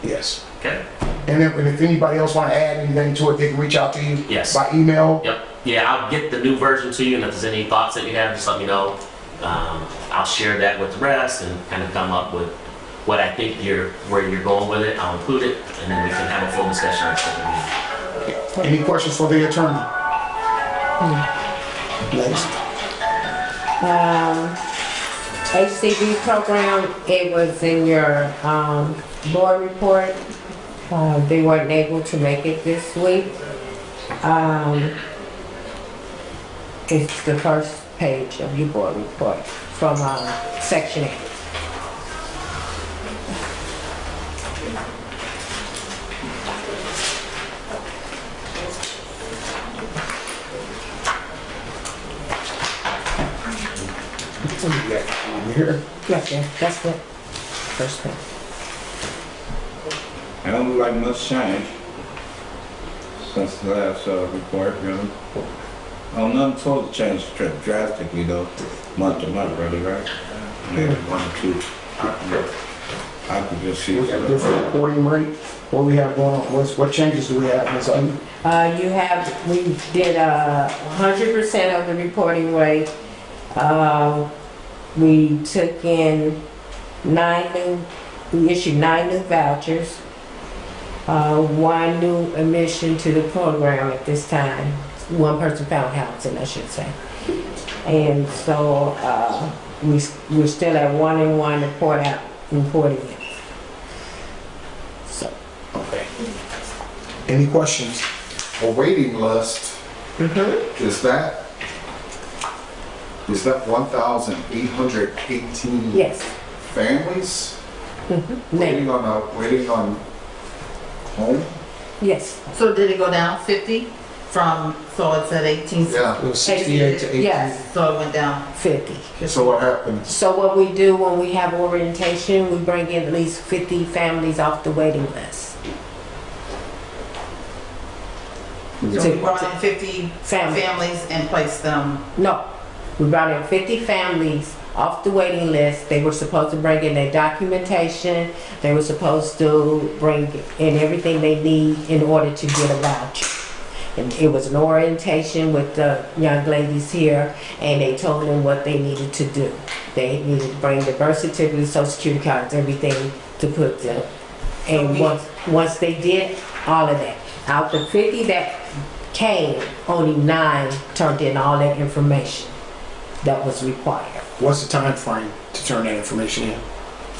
Yes. Okay. And if anybody else want to add anything to it, they can reach out to you. Yes. By email. Yep. Yeah, I'll get the new version to you, and if there's any thoughts that you have, just let me know. I'll share that with the rest and kind of come up with what I think where you're going with it. I'll include it, and then we can have a full discussion on it. Any questions for the attorney? Next. HCV program, it was in your board report. They weren't able to make it this week. It's the first page of your board report from section 8. here. Yes, sir. That's the first thing. I don't look like much change since the last report, really. Oh, nothing supposed to change drastically though, month to month, really, right? Maybe 1 or 2. I could just see. We got a different reporting rate. What we have going on, what changes do we have, Ms. Hutton? We did 100% of the reporting rate. We took in we issued 9 new vouchers. 1 new admission to the program at this time. 1 person found housing, I should say. And so we're still at 1 and 1 reporting it. So. Okay. Any questions? A waiting list, is that 1,818 Yes. families Name. waiting on home? Yes. So did it go down 50 from, so it's at 18? Yeah. It was 68 to 18. Yes, So it went down. 50. So what happens? So what we do when we have orientation, we bring in at least 50 families off the waiting list. So we brought in 50 Families. families and placed them. No, we brought in 50 families off the waiting list. They were supposed to bring in their documentation. They were supposed to bring in everything they need in order to get a voucher. And it was an orientation with the young ladies here, and they told them what they needed to do. They needed to bring the birth certificate, social security cards, everything to put them. And once they did all of that, out the 50 that came, only 9 turned in all that information that was required. What's the time frame to turn that information in?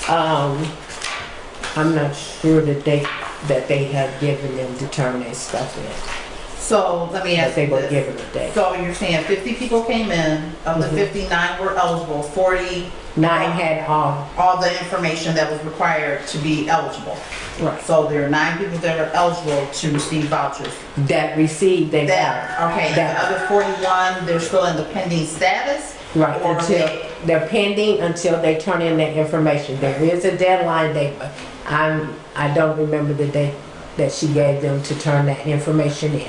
I'm not sure that they had given them to turn that stuff in, So let me but ask they you were this. given a date. So you're saying 50 people came in, of the 59 were eligible, 40, 9 had all, all the information that was required to be eligible. right, So there are 9 people that are eligible to receive vouchers. that received their That, voucher. okay, the That- other 41, they're still in the pending status? Right, Or until, they're pending until they turn in their information. There is a deadline date, but I don't remember the date that she gave them to turn that information in.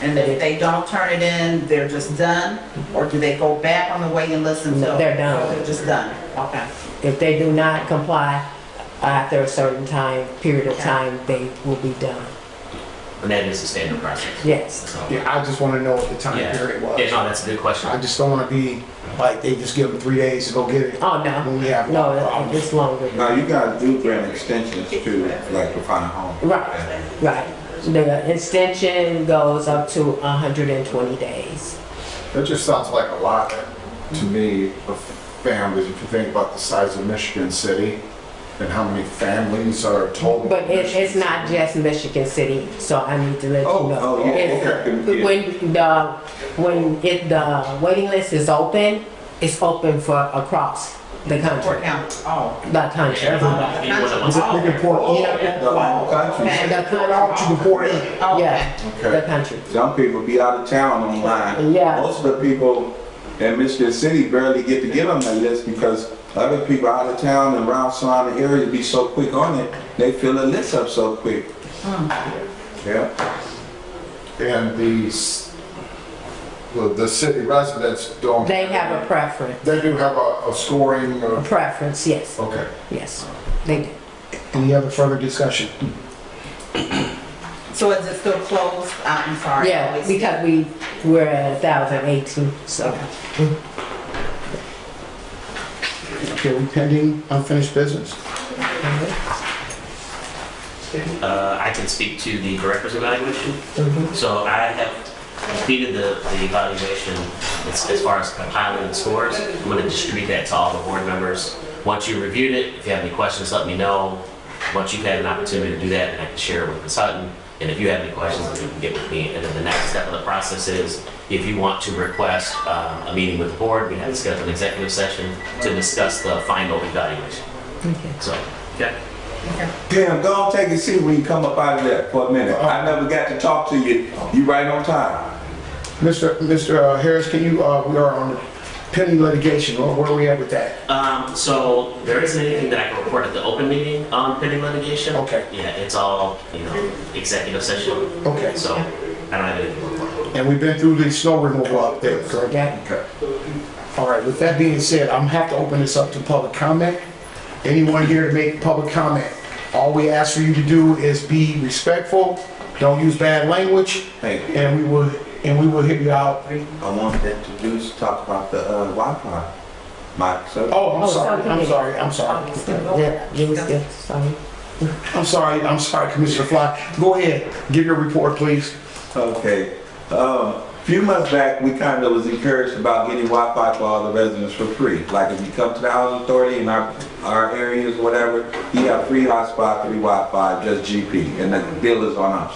And if they don't turn it in, they're just done? Or do they go back on the waiting list until? No, they're done. They're just done, okay. If they do not comply after a certain period of time, they will be done. And that is the standard process. Yes. So, Yeah, I just want to know what the time yeah. period was. Yeah, no, that's a good question. I just don't want to be like, they just give them 3 days to go get it. Oh, no. When we have No, problems. it's longer. Now, you guys do grant extensions too, like to find a home. Right, right. The extension goes up to 120 days. That just sounds like a lot to me of families, if you think about the size of Michigan City and how many families are total. But it's not just Michigan City, so I need to let you Oh, know. oh, yeah, It's- okay. When the waiting list is open, it's open for across the Fort country. County, oh. The country. Everybody, anyone that wants Is it, we can pour in, The whole country. And the pour it out, you can pour it in. Okay. Yeah, the Okay. country. Some people be out of town online. Yeah. Most of the people in Michigan City barely get to get on that list because other people out of town and around surrounding areas be so quick on it, they fill the list up so quick. Yeah. And the city residents don't. They have a preference. They do have a scoring A of, preference, yes, okay. yes. They do. Any other further discussion? So is it still closed? I'm sorry. Yeah, because we're at 1,018, so. Okay, we pending unfinished business? I can speak to the director's evaluation. So I have completed the evaluation as far as compiling the scores. I'm going to distribute that to all the board members. Once you reviewed it, if you have any questions, let me know. Once you've had an opportunity to do that, then I can share it with Ms. Hutton. And if you have any questions, then you can get with me. And then the next step of the process is, if you want to request a meeting with the board, we have to schedule an executive session to discuss the final evaluation. Okay. So, okay. Damn, go on, take a seat when you come up out of there for a minute. I never got to talk to you. You right on time. Mr. Harris, can you, we are on the pending litigation, or where are we at with that? So there isn't anything that I can report at the open meeting on pending litigation. Okay. Yeah, it's all, executive session. Okay. So I don't have anything to report. And we've been through the snow removal up there, correct? Yeah. Okay. All right, with that being said, I'm gonna have to open this up to public comment. Anyone here to make public comment? All we ask for you to do is be respectful, don't use bad language, Hey, and we will hit you out. I want to introduce, talk about the Wi-Fi. Mike, sir. Oh, I'm Oh, sorry, sorry. I'm sorry, I'm sorry. Yeah, you was good, sorry. I'm sorry, Commissioner Fly. Go ahead, give your report, please. Okay. A few months back, we kind of was encouraged about getting Wi-Fi for all the residents for free. Like if you come to the housing authority in our areas, whatever, you have free hotspot, free Wi-Fi, just GP, and the bill is on us.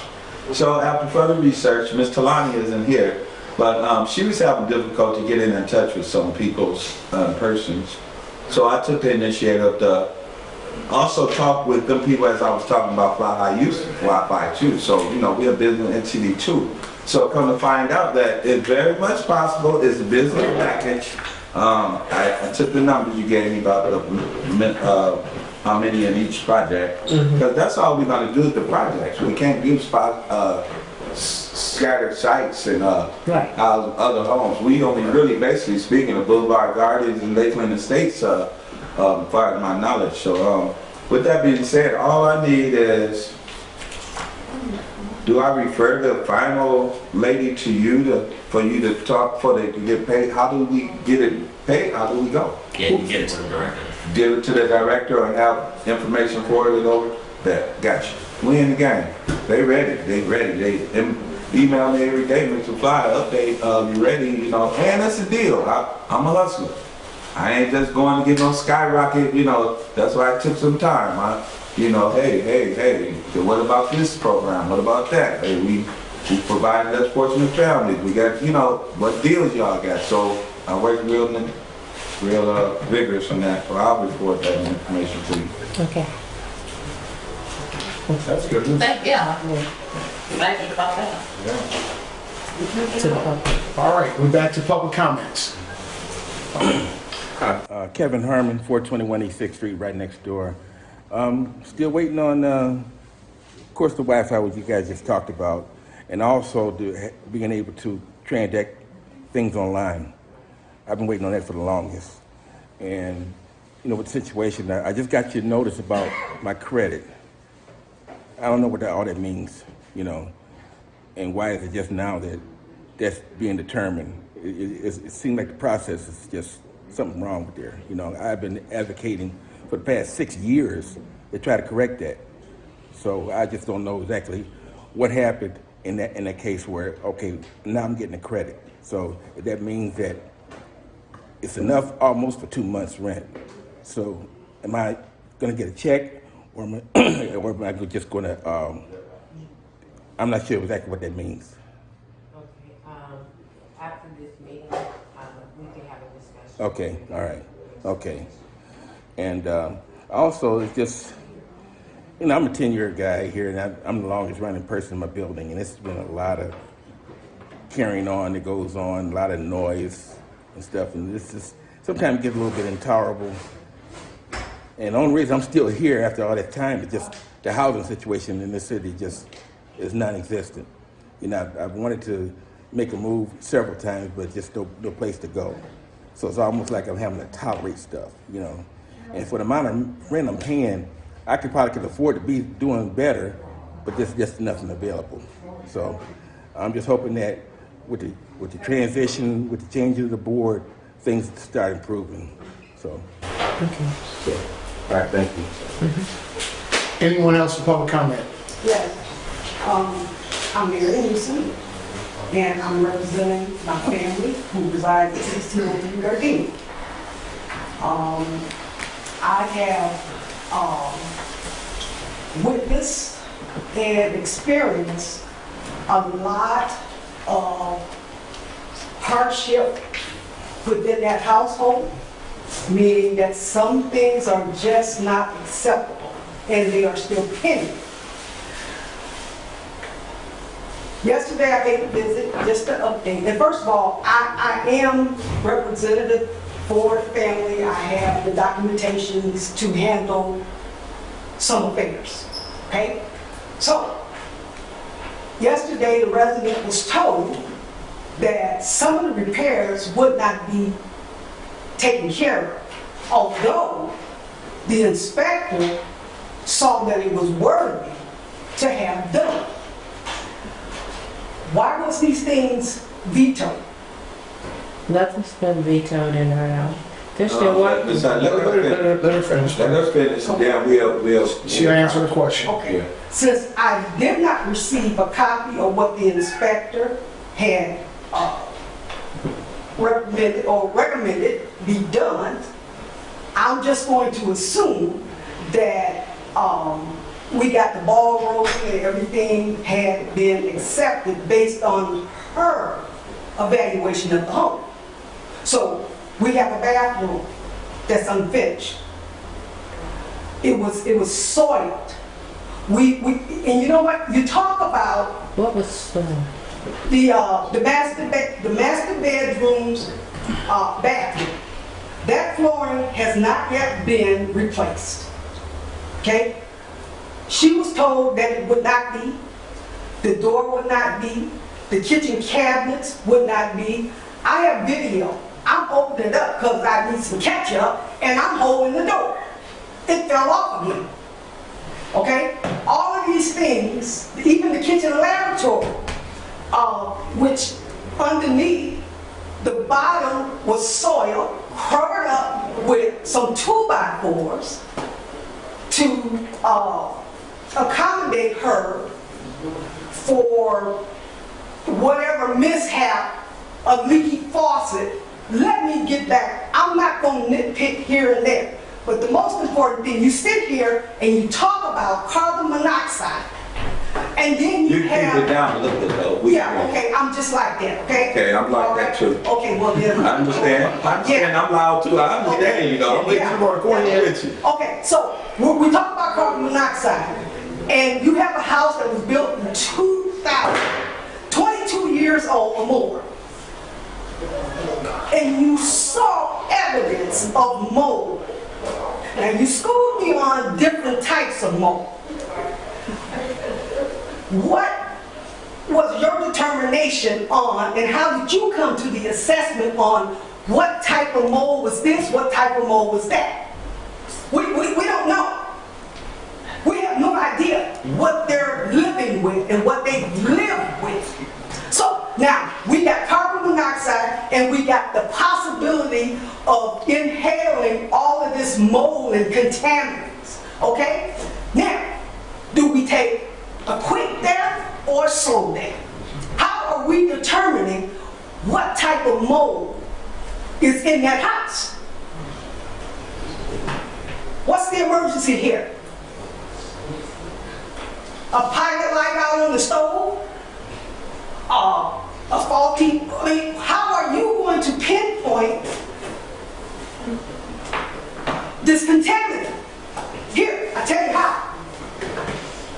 So after further research, Ms. Talani isn't here, but she was having difficulty getting in touch with some people's persons. So I took the initiative to also talk with them people as I was talking about Fly High use Wi-Fi too. So, we're a business entity too. So come to find out that it's very much possible, it's a business package. I took the numbers you gave me about how many in each project, because that's all we're gonna do with the projects. We can't do scattered sites and Right. house other homes. We only really basically speaking of Boulevard Gardens and Lakeland Estates, far as my knowledge. So with that being said, all I need is, do I refer the final lady to you for you to talk, for they to get paid? How do we get it paid? How do we go? Yeah, you can get it to the director. Give it to the director and have information forwarded over? That, gotcha. We in the game. They ready. They email me every day, Mr. Fly, update, you ready, and that's the deal. I'm a hustler. I ain't just going to get no skyrocket, that's why it took some time. Hey, so what about this program? What about that? Hey, we provided us fortunate families. We got, what deals y'all got? So I work real vigorous on that, so I'll report that information to you. Okay. That's good. Thank you about that. To the public. All right, we're back to public comments. Kevin Herman, 421 East 6th Street, right next door. Still waiting on, of course, the Wi-Fi, which you guys just talked about, and also being able to transact things online. I've been waiting on that for the longest. And, with the situation, I just got your notice about my credit. I don't know what all that means, and why is it just now that that's being determined? It seems like the process is just something wrong with there. I've been advocating for the past 6 years to try to correct that. So I just don't know exactly what happened in that case where, okay, now I'm getting the credit. So that means that it's enough almost for 2 months rent. So am I gonna get a check, or am I just gonna, I'm not sure exactly what that means. Okay, after this meeting, we can have a discussion. Okay, all right, okay. And also, it's just, I'm a 10-year guy here, and I'm the longest running person in my building, and it's been a lot of carrying on that goes on, a lot of noise and stuff, and this is sometimes gets a little bit intolerable. And the only reason I'm still here after all that time is just the housing situation in this city just is non-existent. I've wanted to make a move several times, but just no place to go. So it's almost like I'm having to tolerate stuff, And for the amount of rent I'm paying, I could afford to be doing better, but there's just nothing available. So I'm just hoping that with the transition, with the change of the board, things start improving. So. Okay. All right, thank you. Anyone else for public comment? Yes. I'm Mary Anderson, and I'm representing my family who resides at 1603 Gardenia. I have witnessed and experienced a lot of hardship within that household, meaning that some things are just not acceptable and they are still pending. Yesterday I paid a visit, just to update. And first of all, I am representative for the family. I have the documentations to handle some affairs, okay? So, yesterday the resident was told that some of the repairs would not be taken care of, although the inspector saw that it was worthy to have done. Why was these things vetoed? Nothing's been vetoed in her house. They're still working. Let Let her finish. us finish, then we'll. She'll answer the question. Okay, since I did not receive a copy of what the inspector had recommended be done, I'm just going to assume that we got the ball rolling and everything had been accepted based on her evaluation of the home. So we have a bathroom that's unfinished. It was soiled. And you know what? You talk about What was, the master bedroom's bathroom. That flooring has not yet been replaced. Okay? She was told that it would not be, the door would not be, the kitchen cabinets would not be. I have video. I'm opening it up because I need some ketchup and I'm holding the door. It fell off of me. Okay? All of these things, even the kitchen lavatory, which underneath the bottom was soiled, covered up with some 2x4s to accommodate her for whatever mishap, a leaky faucet. Let me get back. I'm not going to nitpick here and there. But the most important thing, you sit here and you talk about carbon monoxide. And then you have... keep it down a little bit though. Yeah, okay, I'm just like that, okay? Okay, I'm like All that right? too. Okay, well then... I understand, I'm loud too, I understand, you know, I'm with you. Okay, so we talk about carbon monoxide, and you have a house that was built in 2000, 22 years old or more, and you saw evidence of mold. Now you schooled me on different types of mold. What was your determination on, and how did you come to the assessment on what type of mold was this, what type of mold was that? We don't know. We have no idea what they're living with and what they live with. So now we got carbon monoxide and we got the possibility of inhaling all of this mold and contaminants. Okay? Now, do we take a quick death or a slow death? How are we determining what type of mold is in that house? What's the emergency here? A pilot light out on the stove? A faulty, how are you going to pinpoint this contaminant? Here, I tell you how.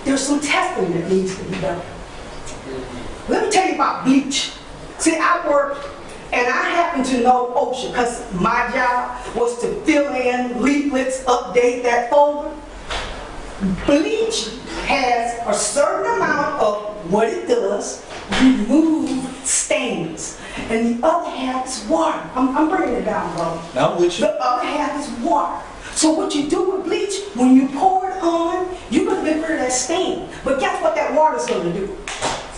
There's some testing that needs to be done. Let me tell you about bleach. See, I work and I happen to know OSHA because my job was to fill in leaflets, update that folder. Bleach has a certain amount of what it does, remove stains. And the other half is water. I'm bringing it down, bro. I'm with you. The other half is water. So what you do with bleach, when you pour it on, you're going to get rid of that stain. But guess what that water's going to do?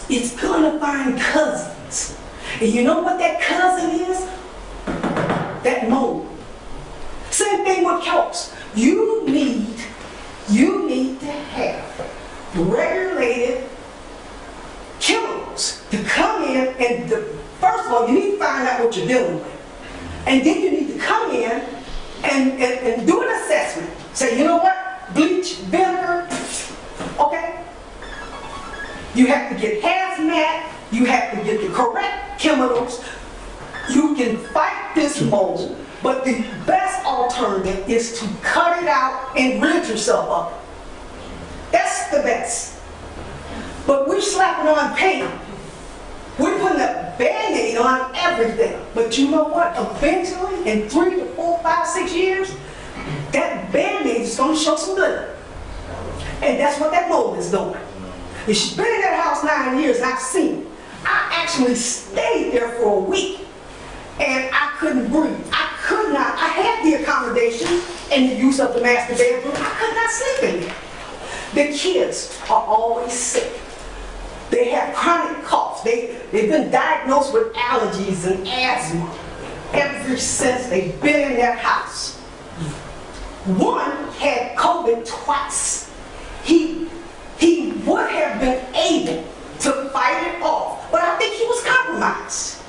It's going to find cousins. And you know what that cousin is? That mold. Same thing with chemicals. You need to have regulated chemicals to come in and first of all, you need to find out what you're dealing with. And then you need to come in and do an assessment. Say, you know what? Bleach, vinegar, okay? You have to get hazmat, you have to get the correct chemicals. You can fight this mold, but the best alternative is to cut it out and rid yourself of it. That's the best. But we're slapping on paint putting a Band-Aid on everything. But you know what? Eventually, in 3 to 4, 5, 6 years, that Band-Aid is gonna show some good. And that's what that mold is doing. And she's been in that house 9 years, and I've seen it. I actually stayed there for a week, and I couldn't breathe. I could not. I had the accommodation and the use of the master bedroom. I could not sleep in there. The kids are always sick. They have chronic coughs. They've been diagnosed with allergies and asthma ever since they've been in that house. One had COVID twice. He would have been able to fight it off, but I think he was compromised.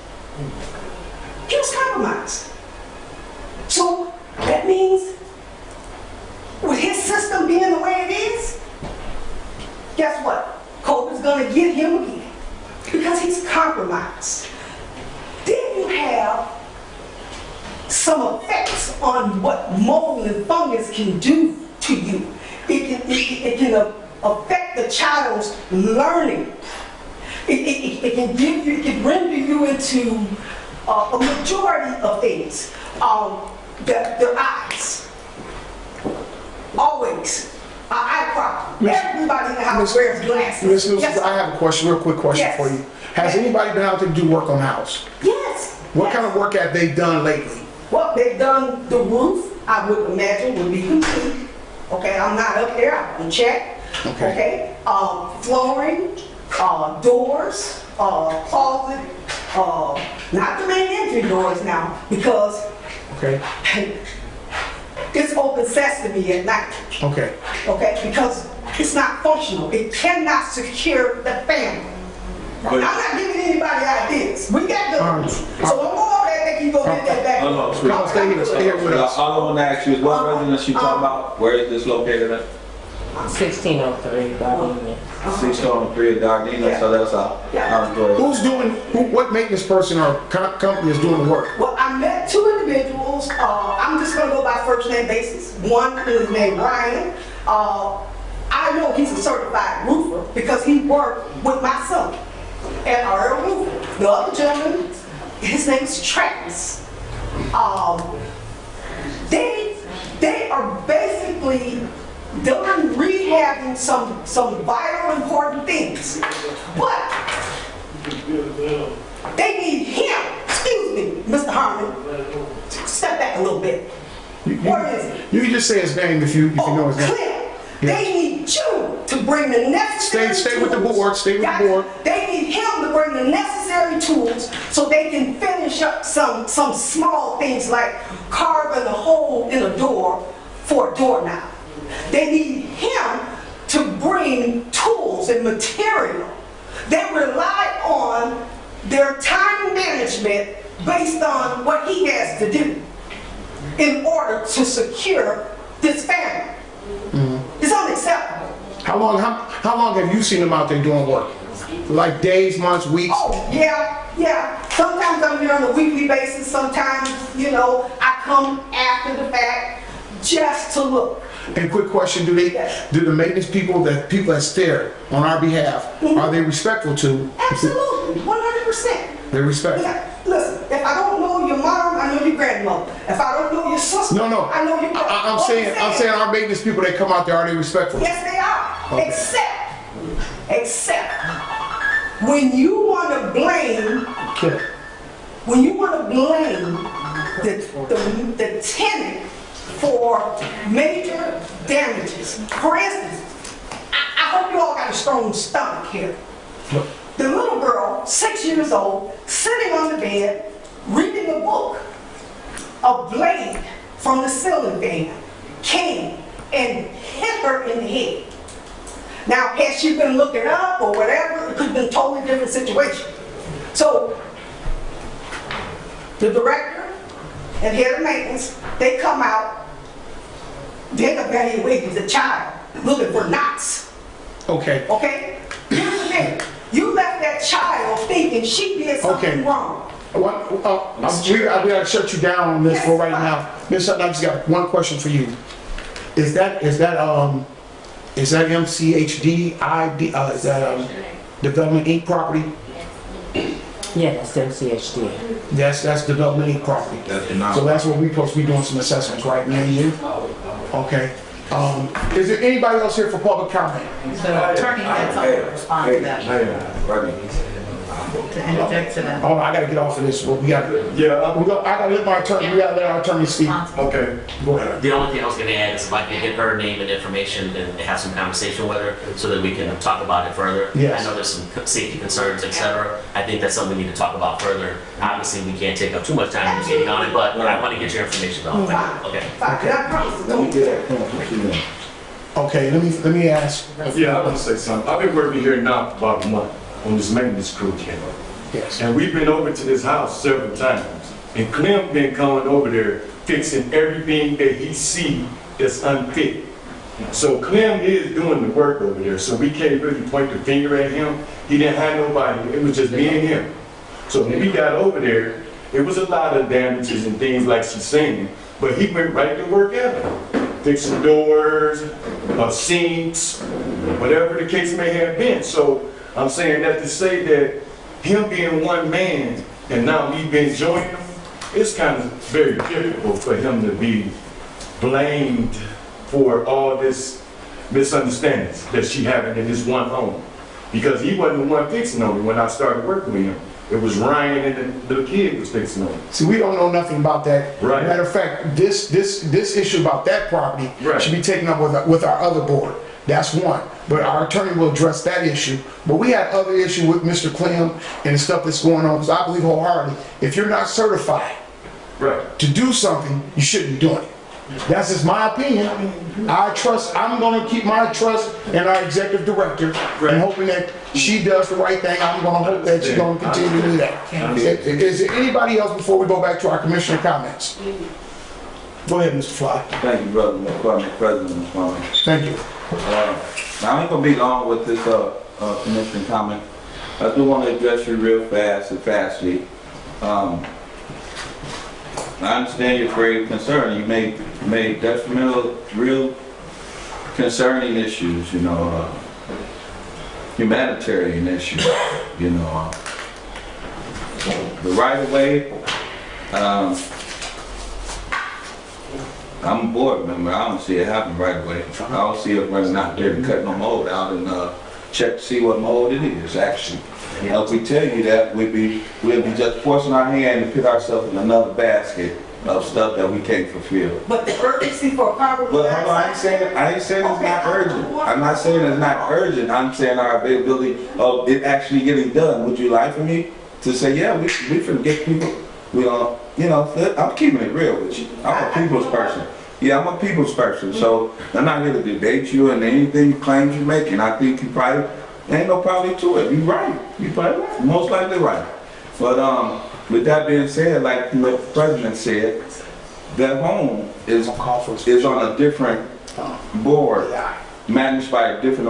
He was compromised. So that means with his system being the way it is, guess what? COVID's gonna get him again because he's compromised. Then you have some effects on what mold and fungus can do to you. It can affect the child's learning. It can give you, it can render you into a majority of things. Their eyes, always. Eye problem. Everybody in the house wears glasses. Ms. Nielsen, Yes. I have a question, real quick question Yes. for you. Has anybody been out there to do work on the house? Yes. What Yes. kind of work have they done lately? Well, they've done the roof, I would imagine would be complete. Okay, I'm not up there, I can check. Okay. Flooring, doors, closet, not the main entry doors now, because Okay, it's open sesame at night. okay. Okay, because it's not functional. It cannot secure the family. I'm not giving anybody ideas. We got good ones. So I'm all that they can go get that back. No, No, stay here with us. All I want to ask you is what residence you talking about? Where is this located at? 1603 Gardenia. 603 Gardena, so that's Who's doing, what maintenance person or company is doing the work? Well, I met two individuals. I'm just gonna go by first name basis. One is named Ryan. I know he's a certified roofer because he worked with my son at our roofer. The other gentleman, his name's Travis. They are basically done rehabbing some vital important things, but they need him. Excuse me, Mr. Harmon. Step back a little bit. Where is he? You can just say his name if you know his name. Clint. They need you to bring the necessary Stay with the tools. board, stay with the Got board. it. They need him to bring the necessary tools so they can finish up some small things like carving a hole in a door for a doorknob. They need him to bring tools and material. They rely on their time management based on what he has to do in order to secure this family. It's unacceptable. How long have you seen them out there doing work? Like days, months, weeks? Oh, yeah. Sometimes I'm there on a weekly basis. Sometimes, I come after the fact just to look. And quick question, do the maintenance people that stay there on our behalf, are they respectful to? Absolutely, 100%. They're respectful. Yeah, listen, if I don't know your mom, I know your grandmother. If I don't know your sister, No. I know your brother. I'm saying our maintenance people that come out there, are they respectful? Yes, they are. Okay. Except when you want to blame Okay. the tenant for major damages. For instance, I hope you all got a strong stomach here. The little girl, 6 years old, sitting on the bed, reading a book. A blade from the ceiling fan came and hit her in the head. Now, had she been looking up or whatever, it could have been a totally different situation. So, the director and head of maintenance, they come out, they evaluate the child, looking for knots. Okay. Okay? Here's the thing. You left that child thinking she did something wrong. We gotta shut you down on this for right now. Ms. Sutton, I just got one question for you. Is that MCHD, Development Inc. property? Yeah, that's MCHD. That's Development Inc. property. That's the So non. that's what we supposed to be doing some assessments, right, me and you? Okay. Is there anybody else here for public comment? The attorney had something to respond to that, to interject to that. Hold on, I gotta get off of this, but we gotta, I gotta let my attorney, we gotta let our attorney speak. Okay. Go ahead. The only thing I was gonna add is if I could get her name and information and have some conversation with her so that we can talk about it further. Yes. I know there's some safety concerns, et cetera. I think that's something we need to talk about further. Obviously, we can't take up too much time in getting on it, but I want to get your information on it. Okay. Fine, and I promise Let me to get that. Okay, let me ask. Yeah, I want to say something. I've been working here now for about a month on this maintenance crew camp. Yes. And we've been over to this house several times. And Clem been coming over there fixing everything that he see that's unfit. So Clem is doing the work over there, so we can't really point the finger at him. He didn't have nobody, it was just me and him. So when we got over there, it was a lot of damages and things like she's saying, but he went right to work at it. Fixing doors, sinks, whatever the case may have been. So I'm saying that to say that him being one man and now me being joining him, it's kind of very difficult for him to be blamed for all this misunderstandings that she having in his one home. Because he wasn't the one fixing on me when I started working with him. It was Ryan and the kid was fixing on me. See, we don't know nothing about that. Right. Matter of fact, this issue about that property Right. should be taken up with our other board. That's one. But our attorney will address that issue. But we had other issue with Mr. Clem and the stuff that's going on, because I believe wholeheartedly, if you're not certified Right. to do something, you shouldn't be doing it. That's just my opinion. I'm gonna keep my trust in our executive director and hoping that she does the right thing. I'm gonna hope that she's gonna continue to do that. Is there anybody else before we go back to our commissioner comments? Go ahead, Mr. Fly. Thank you, brother, Mr. President, Mr. Plummer. Thank you. I ain't gonna be long with this, commission comment. I do wanna address you real fast and fastly. I understand your grave concern. You made detrimental, real concerning issues, you know, humanitarian issues, you know. The right of way, I'm a board member. I don't see it happen right away. I don't see it running out there and cutting no mold out and check to see what mold it is actually. If we tell you that, we'll be just forcing our hand to put ourselves in another basket of stuff that we can't fulfill. But the urgency for a power. But hold on, I ain't saying it's not urgent. I'm not saying it's not urgent. I'm saying our availability of it actually getting done. Would you like for me to say, yeah, we can get people, you know, I'm keeping it real with you. I'm a people's person. Yeah, I'm a people's person, so I'm not here to debate you and anything you claim you're making. I think you probably, ain't no problem to it. You're right. You're probably right. Most likely right. But with that being said, like the president said, that home is on a different board, managed by a different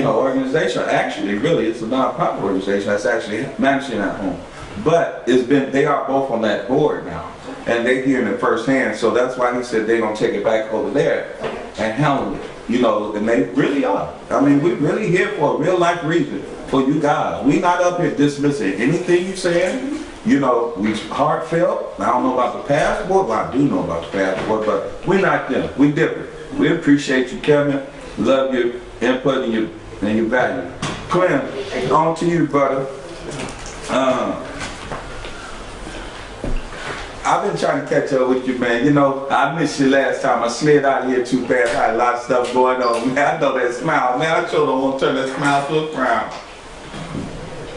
organization. Actually, really, it's a non-profit organization that's actually managing that home. But they are both on that board now. And they hearing it firsthand, so that's why he said they're gonna take it back over there and handle it. You know, and they really are. I mean, we're really here for a real life reason for you guys. We not up here dismissing anything you saying. You know, we heartfelt. I don't know about the passport, but I do know about the passport, but we're not them. We different. We appreciate you, Kevin. Love your input and your value. Clem, on to you, brother. I've been trying to catch up with you, man. You know, I missed you last time. I slid out of here too fast. I had a lot of stuff going on. Man, I know that smile. Man, I sure don't want to turn that smile to a frown.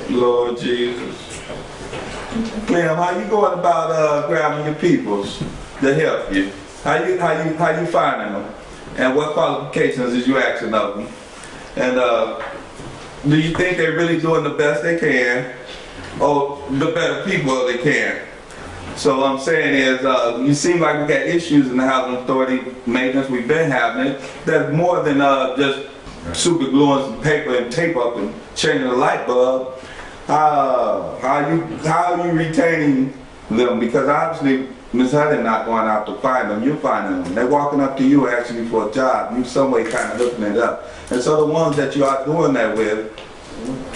Lord Jesus. Clem, how you going about grabbing your peoples to help you? How you finding them? And what qualifications is you asking of them? And do you think they're really doing the best they can, or the better people they can? So what I'm saying is, you seem like we got issues in the housing authority maintenance. We've been having it. That's more than just super gluing some paper and tape up and changing the light bulb. How are you retaining them? Because obviously Ms. Hudson not going out to find them. You're finding them. They're walking up to you asking you for a job. You some way kind of hooking it up. And so the ones that you are doing that with,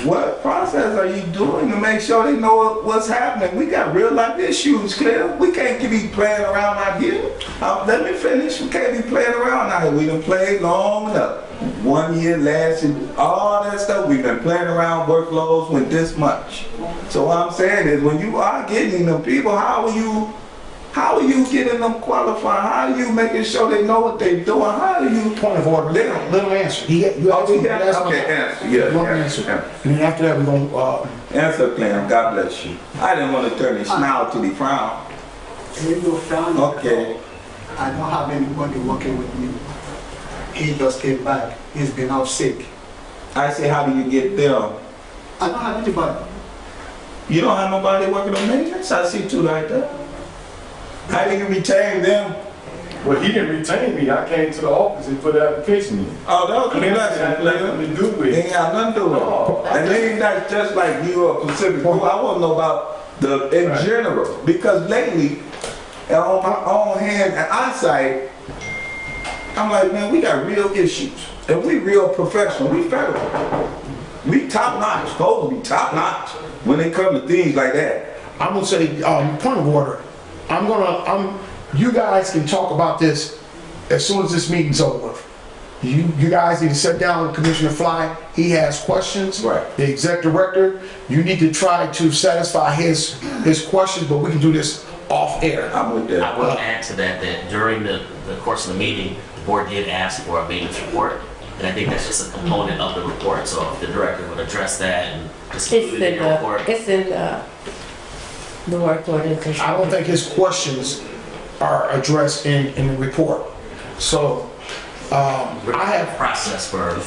what process are you doing to make sure they know what's happening? We got real life issues, Clem. We can't be playing around out here. Let me finish. We can't be playing around out here. We done played long enough. 1 year lasted, all that stuff. We've been playing around workloads with this much. So what I'm saying is, when you are getting them people, how are you getting them qualified? How are you making sure they know what they're doing? How are you? Point of order, let him answer. You asked him, Okay, answer, yeah. You want to answer. And then after that, we're going, Answer, Clem. God bless you. I didn't want to turn the smile to the frown. Ain't no frown. Okay. I don't have anybody working with me. He just came back. He's been out sick. I say, how do you get them? I don't have anybody. You don't have nobody working on maintenance? I see two like that. How do you retain them? Well, he didn't retain me. I came to the office and put the application in. Oh, that was Clem blessing, had nothing to do with They it. ain't got nothing to do with Oh. it. And they ain't not just like you or Pacific Group. I want to know about in Right. general. Because lately, on my own hand and eyesight, I'm like, man, we got real issues. And we real professional. We federal. We top notch. Supposed to be top notch when it comes to things like that. I'm gonna say, point of order. You guys can talk about this as soon as this meeting's over. You guys need to sit down with Commissioner Fly. He has questions. Right. The exec director, you need to try to satisfy his questions, but we can do this off air. I'm with that. I will add to that during the course of the meeting, the board did ask for a maintenance report, and I think that's just a component of the report. So if the director would address that and just include it in the report. It's in the work orders. I don't think his questions are addressed in the report. So, I have, Process for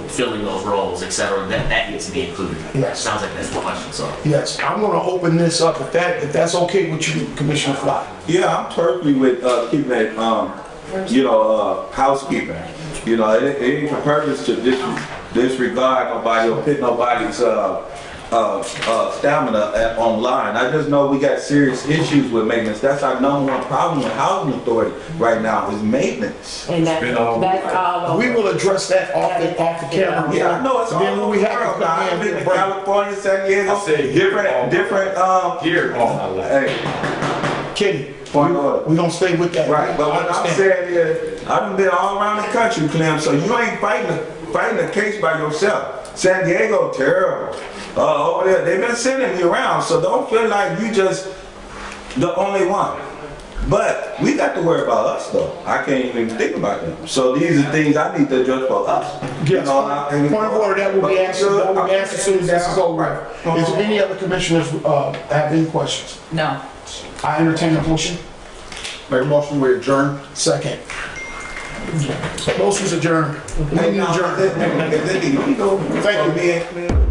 filling those roles, et cetera, that needs to be included. Yes. Sounds like that's the question, so. yes, I'm gonna open this up if that's okay with you, Commissioner Fly. Yeah, I'm totally with keeping it, housekeeping. You know, it ain't for purpose to disregard nobody or put nobody's stamina online. I just know we got serious issues with maintenance. That's our number one problem with housing authority right now is maintenance. And that's all over. We will address that off the camera. Yeah, I know it's all Then when over we the have to world now. come I've in, been we'll to break. California, San Diego, I say here different, Here all my life. hey, Kitty, point of order. we gonna stay with that. Right, but I what I'm understand. saying is, I've been all around the country, Clem, so you ain't fighting the case by yourself. San Diego, terrible. Over there, they've been sending me around, so don't feel like you just the only one. But we got to worry about us, though. I can't even think about them. So these are things I need to address for us. Yes, point of order, that will be answered, as soon as this is over. Is there any other commissioners, have any questions? No. I entertain a motion. Make a motion, we adjourn. Second. Motion's adjourned. Meeting adjourned. Thank you. Thank you.